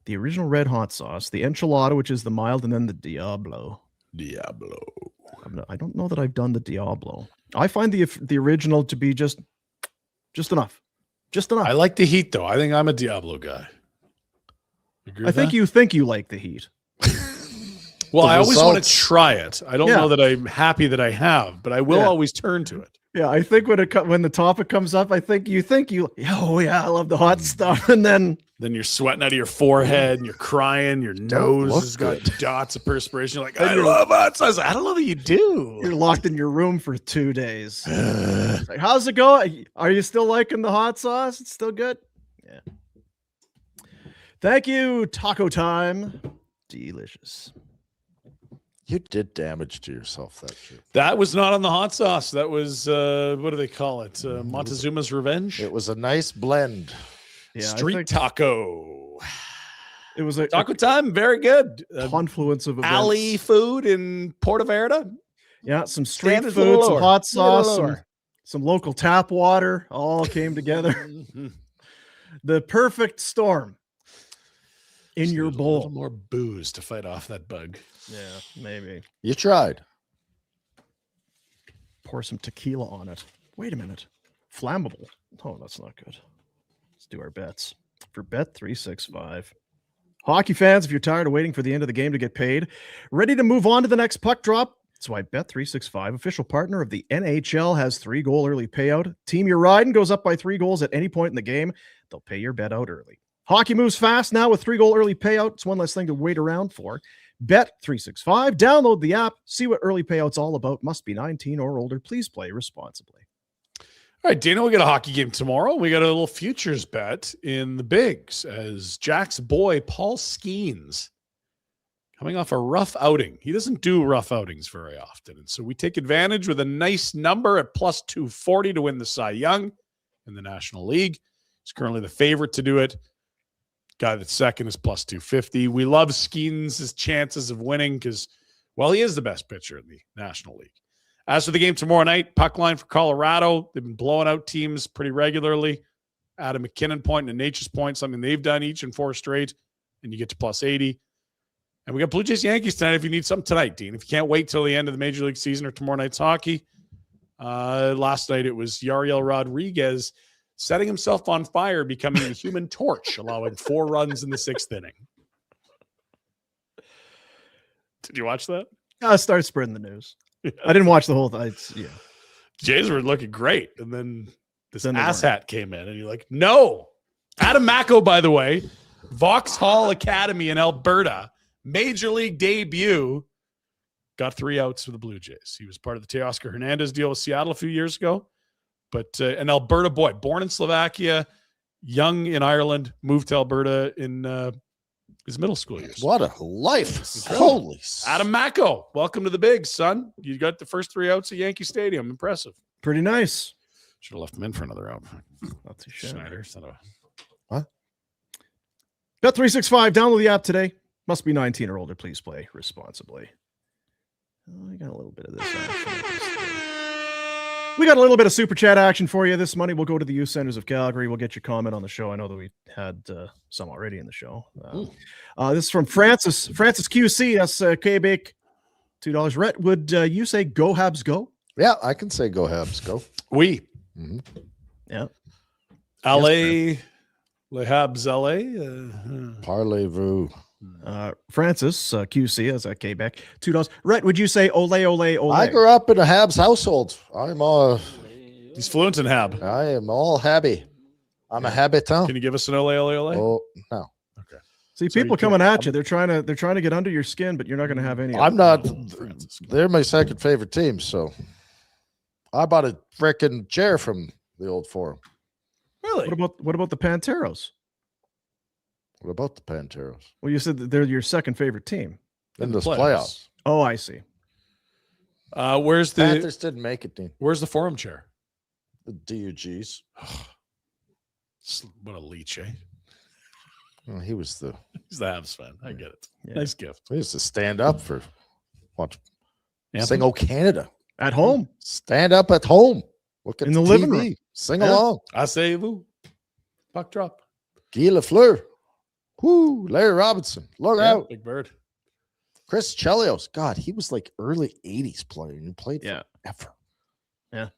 The original red hot sauce, the enchilada, which is the mild, and then the Diablo. I don't know that I've done the Diablo. I find the original to be just enough. Just enough. I like the heat, though. I think I'm a Diablo guy. I think you think you like the heat. Well, I always want to results. try it. I don't know that I'm happy that I have, but I will always turn to it. Yeah, I think when the topic comes up, I think you oh yeah, I love the hot stuff, and then you're sweating out of your forehead and you're crying. Your nose has got dots of perspiration. You're like, I love hot sauce. I don't know that you do. You're locked in your room for 2 days. Like, how's it going? Are you still liking the hot sauce? It's still good. Yeah. Thank you, Taco Time. Delicious. You did damage to yourself that trip. That was not on the hot sauce. That was, what do they call it? Montezuma's Revenge? It was a nice blend. Yeah, Street taco. It was a Taco time. Very good. confluence of events. Alley food in Puerto Vallarta. Yeah, some street Standards food, a little some lower. hot A little sauce, lower. some local tap water, all came together. The perfect storm in Just your need a little bowl. more booze to fight off that bug. Yeah, maybe. You tried. Pour some tequila on it. Wait a minute. Flammable. Oh, that's not good. Let's do our bets. For Bet365. Hockey fans, if you're tired of waiting for the end of the game to get paid, ready to move on to the next puck drop, that's why Bet365, official partner of the NHL, has 3-goal early payout. Team you're riding goes up by 3 goals at any point in the game. They'll pay your bet out early. Hockey moves fast now with 3-goal early payout. It's one less thing to wait around for. Bet365. Download the app. See what early payout's all about. Must be 19 or older. Please play responsibly. All right, Dana, we got a hockey game tomorrow. We got a little futures bet in the bigs as Jack's boy, Paul Skeens, coming off a rough outing. He doesn't do rough outings very often. And so we take advantage with a nice number at plus 240 to win the Cy Young in the National League. He's currently the favorite to do it. Guy that's second is plus 250. We love Skeens' chances of winning because, well, he is the best pitcher in the National League. As for the game tomorrow night, puck line for Colorado. They've been blowing out teams pretty regularly. add a McKinnon point and a Nature's point, something they've done each in 4 straight, and you get to plus 80. And we got Blue Jays Yankees tonight if you need something tonight, Dean. If you can't wait till the end of the Major League season or tomorrow night's hockey. Last night it was Yariel Rodriguez setting himself on fire, becoming the Human Torch, allowing 4 runs in the 6th inning. Did you watch that? I started spreading the news. I didn't watch the whole thing. Yeah. Jays were looking great. And then this Then they asshat came in and you're like, no. Adam Macko, by the way, Vauxhall Academy in Alberta, Major League debut, got 3 outs for the Blue Jays. He was part of the Teoscar Hernandez deal with Seattle a few years ago, but an Alberta boy, born in Slovakia, young in Ireland, moved to Alberta in his middle school years. What a life. Holy. Adam Macko, welcome to the bigs, son. You got the first 3 outs at Yankee Stadium. Impressive. Pretty nice. Should have left him in for another out. Not too sure. Schneider, son of a... What? Bet365, download the app today. Must be 19 or older. Please play responsibly. Oh, I got a little bit of this action. We got a little bit of super chat action for you. This money will go to the Youth Centers of Calgary. We'll get your comment on the show. I know that we had some already in the show. This is from Francis. Francis QC. That's Quebec. $2. Rhett, would you say go Habs go? Yeah, I can say go Habs, go. We. Mm-hmm. Yeah. LA. Le Habs LA. Parlez-vous. Francis QC as a Quebec. $2. Rhett, would you say ole, ole, ole? I grew up in a Habs household. He's fluent in Hab. I am all happy. I'm a habitant. Can you give us an ole, ole, ole? Oh, no. Okay. See, So people you coming at you. They're trying to get under your skin, but you're not going to have any. I'm not. They're my second favorite team, so I bought a freaking chair from the old forum. Really? What about the Panteros? What about the Panteros? Well, you said that they're your second favorite team In this playoffs. Oh, I see. Where's the Panthers didn't make it, Dean. Where's the forum chair? The DUGs. What a leech, eh? Well, he was the. He's the Habs fan. I get it. Yeah. Nice gift. He used to stand up for what? Anthem? Sing "O Canada." At home. Stand up at home. Look at In the TV. living room. Sing Yeah. along. I say vous. Puck drop. Guy Lafleur. Whoo, Larry Robinson. Look out. Big Bird. Chris Chelios. God, he was like early 80s player. He played Yeah. forever.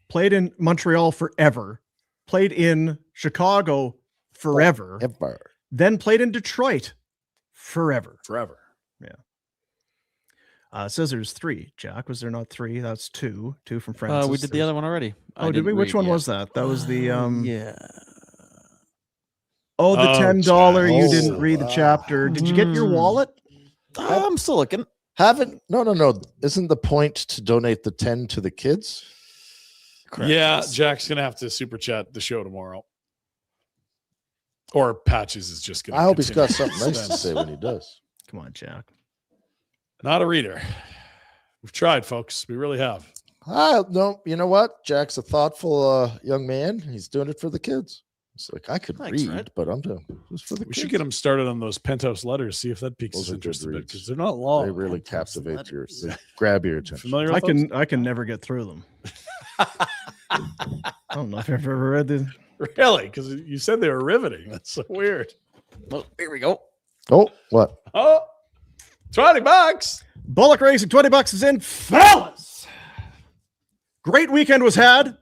Played in Montreal forever. Played in Chicago forever. Ever. Then played in Detroit forever. Forever. It says there's 3. Jack, was there not 3? That's 2. 2 from Francis. We did the other one already. Oh, did we? Which one was that? That was the Yeah. Oh, the Oh, $10. You Jack. didn't read the chapter. Did you get your wallet? I'm still looking. No. Isn't the point to donate the 10 to the kids? Yeah, Jack's gonna have to super chat the show tomorrow. Or Patches is just gonna. I hope he's continue got something nice to spend. say when he does. Come on, Jack. Not a reader. We've tried, folks. We really have. No, you know what? Jack's a thoughtful young man. He's doing it for the kids. It's like I could Thanks, read, Red. but I'm doing this for the We kids. should get him started on those penthouse letters. See if that piques Those his are interest good a bit reads. because they're not long. They really Fantastic captivate letters. they grab your attention. Familiar with I can never get through them. I don't know if I've ever read the. those? Really? Because you said they were riveting. That's so weird. Oh, here we go. Oh, what? Oh, $20. Bullock Racing, $20 is in. Fellas! Great weekend was had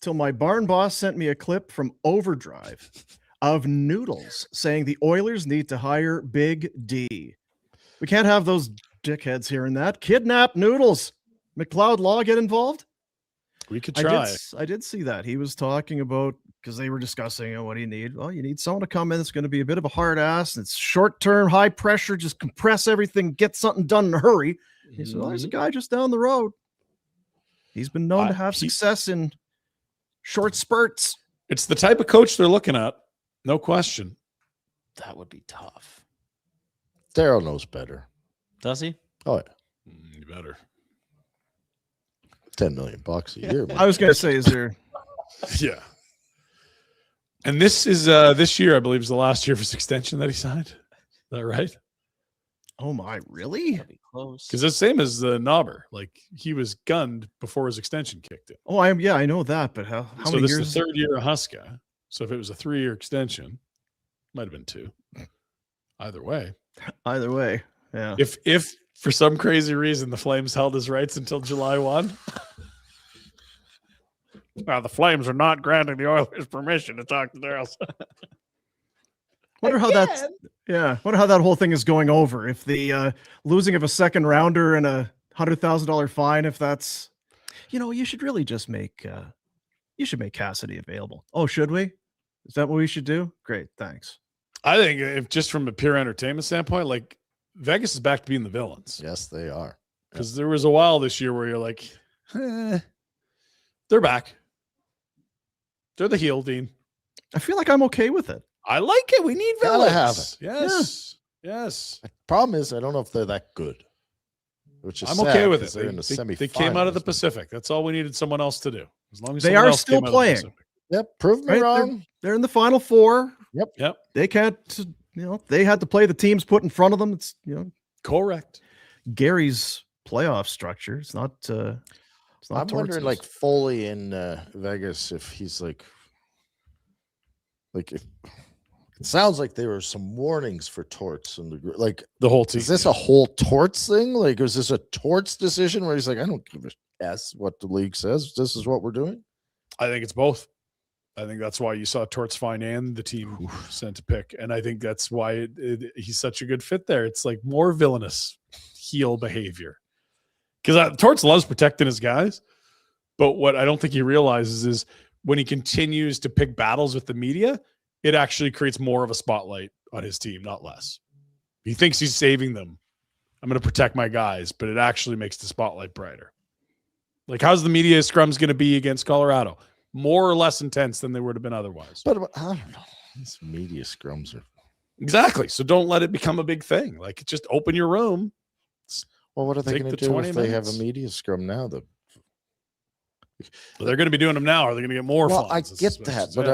till my barn boss sent me a clip from Overdrive of Noodles saying the Oilers need to hire Big D. We can't have those dickheads hearing that. Kidnap Noodles. McLeod Law get involved? We could try. I did see that. He was talking about, because they were discussing, what do you need? Well, you need someone to come in that's going to be a bit of a hard ass. And it's short term, high pressure, just compress everything, get something done in a hurry. He said, well, there's a guy just down the road. He's been known to have success in short spurts. It's the type of coach they're looking at. No question. That would be tough. Daryl knows better. Does he? Oh, yeah. You better. $10 million a year. I was going to say, is there? Yeah. And this is this year, I believe, is the last year of his extension that he signed. Is that right? Oh my, really? That'd be close. Because it's the same as the Knobber. Like he was gunned before his extension kicked in. Oh, I know that, but how So many this years? is the third year of Huska. So if it was a 3-year extension, might have been 2. Either way. Either way, yeah. If for some crazy reason the Flames held his rights until July 1. Now the Flames are not granting the Oilers permission to talk to Daryl. Wonder how that's wonder how that whole thing is going over. If the losing of a second rounder and a $100,000 fine, if that's, you should really just make Cassidy available. Oh, should we? Is that what we should do? Great, thanks. I think if just from a pure entertainment standpoint, like Vegas is back to being the villains. Yes, they are. Because there was a while this year where you're like, they're back. They're the heel, Dean. I feel like I'm okay with it. I like it. We need Gotta villains. have Yes. Yes. The problem is, I don't know if they're that good. Which is I'm sad okay with 'cause it. they're in the They came out of the semifinals. Pacific. That's all we needed someone else to do. As long as They someone are else still came out of the playing. Pacific. Yep, prove me Right? wrong. They're in the Final Four. Yep. They can't, they had to play the teams put in front of them. It's, Correct. Gary's playoff structure. It's not. It's not. I'm wondering, Torts'. like Foley in Vegas, if he's like if it sounds like there were some warnings for Torts and The whole team. is this a whole Torts thing? Like, is this a Torts decision where he's like, I don't give a s what the league says. This is what we're doing. I think it's both. I think that's why you saw Torts fine and the team sent a pick. And I think that's why he's such a good fit there. It's like more villainous heel behavior. Because Torts loves protecting his guys. But what I don't think he realizes is when he continues to pick battles with the media, it actually creates more of a spotlight on his team, not less. He thinks he's saving them. I'm going to protect my guys, but it actually makes the spotlight brighter. Like, how's the media scrums going to be against Colorado? More or less intense than they would have been otherwise. But I don't know. These media scrums are Exactly. So don't let it become a big thing. Like, just open your room. well. What are they Take going the to do 20 if they have a minutes. media scrum now? Well, they're going to be doing them now. Or they're going to get more Well, I fines. get that, but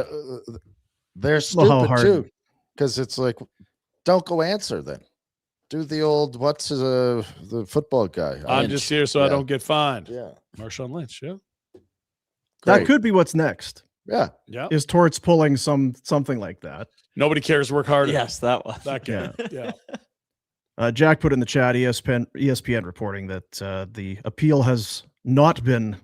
they're Well, stupid how hard- too, because it's like, don't go answer then. Do the old what's the football guy? I'm just here so I Yeah. don't get fined. Yeah, Marshawn Lynch. Yeah. That great. could be what's next. Yeah, Yeah. Is Torts pulling something like that? Nobody cares. Work harder. Yes, that one. That guy. Yeah. Jack put in the chat, ESPN reporting that the appeal has not been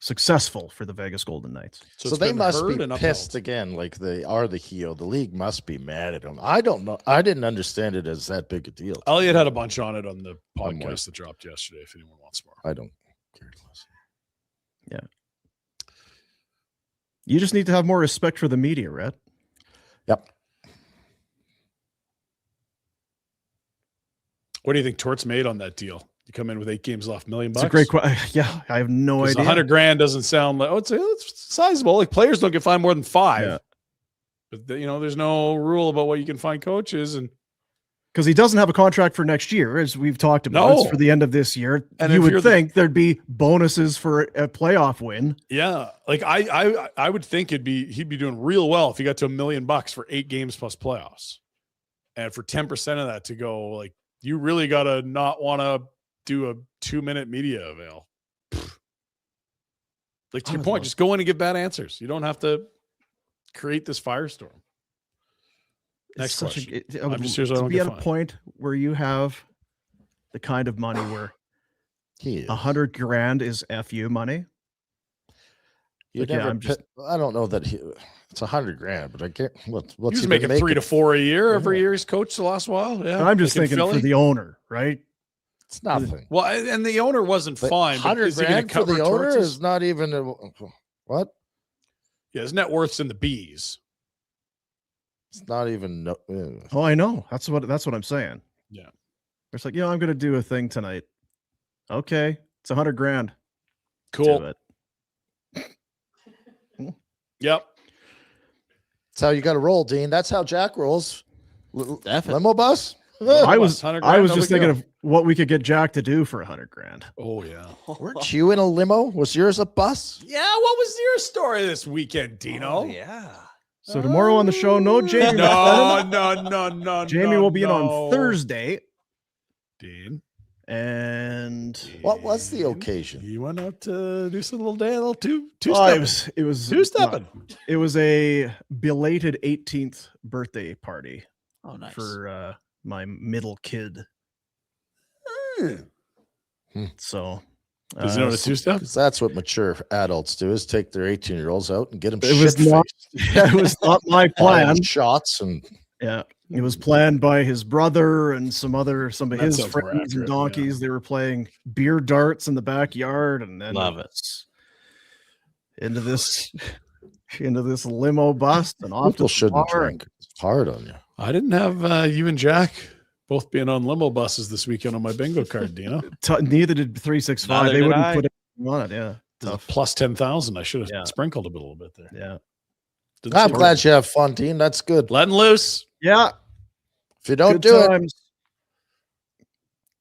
successful for the Vegas Golden Knights. so it's they been must heard be and pissed upheld. again, like they are the heel. The league must be mad at them. I don't know. I didn't understand it as that big a deal. Elliot had a bunch on it on the I'm podcast with- that dropped yesterday. If anyone wants more. I don't care to listen. You just need to have more respect for the media, Rhett. Yep. What do you think Torts made on that deal? You come in with 8 games left, $1 million. It's a great question. Yeah, I have no idea. $100,000 doesn't sound like it's sizable. Like players don't get fined more than 5. Yeah. But there's no rule about what you can find coaches, and Because he doesn't have a contract for next year, as we've talked about. No. It's for the end of this year. And you if would you're think there'd be bonuses for a playoff win. yeah, like I would think he'd be doing real well if he got to $1 million for 8 games plus playoffs, and for 10% of that to go, like you really gotta not want to do a 2-minute media avail. Like to your point, just go in and give bad answers. You don't have to create this firestorm. Next question. I'm just here so I to don't be get at a fined. point where you have the kind of money where He is. $100,000 is FU money. You Like, yeah, never I'm just- I don't know that it's $100,000, but I can't. What's He's he been making 3 making? to 4 a year every Yeah. year he's coached the last while. Yeah, I'm just Like in thinking for Philly. the owner, right? It's nothing. Well, and the owner wasn't But fine. But is he going $100,000 to for cover the owner Torts'? is not even what? Yeah, his net worth's in the B's. It's not even. Oh, I know. That's what I'm saying. Yeah. It's like, I'm going to do a thing tonight. Okay, it's $100,000. Cool. Do it. Yep. That's how you got to roll, Dean. That's how Jack rolls. Definitely. Limo bus. I was $100,000, just no big thinking deal. of what we could get Jack to do for $100,000. Oh yeah. Weren't you in a limo? Was yours a bus? Yeah. What was your story this weekend, Dino? yeah. So tomorrow on the show, no Jamie. No, McLennan. no. Jamie will be in on Thursday. Dean. And What was the occasion? You went out to do some little dance, little two it was two-stepping. It was a belated 18th birthday party Oh, nice. for my middle kid. So Does he know what a two-step? Because that's what mature adults do: is take their 18-year-olds out and get them It was shit-faced. it was not my plan. Shots and Yeah, it was planned by his brother and some of That his sounds more friends and accurate, donkeys. They were playing beer darts in the backyard, and then Love it. into this limo bus and off to people the shouldn't bar. drink. It's hard on you. I didn't have you and Jack both being on limo buses this weekend on my bingo card, Dino. Neither did 365. Neither They did wouldn't I. put anything on it. Yeah, tough. Plus 10,000. I should have Yeah. sprinkled a little bit there. Yeah, Didn't I'm see it. glad you have fun, Dean. That's good. Letting loose. yeah. If you don't Good do it, times.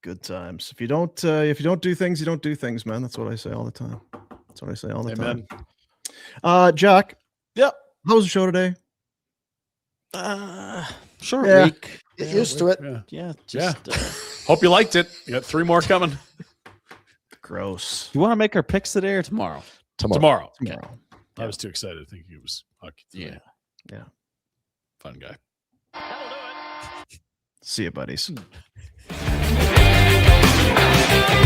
Good times. If you don't do things, you don't do things, man. That's what I say all the time. That's what I say all the Amen. time. Jack. Yep. How was the show today? Short Yeah. week. get used to it. Yeah. Yeah. Just, Hope you liked it. You got 3 more coming Gross. you want to make our picks today or tomorrow? tomorrow. Okay. Tomorrow. I was too excited to think it was hockey today. Yeah. Fun guy. See you, buddies.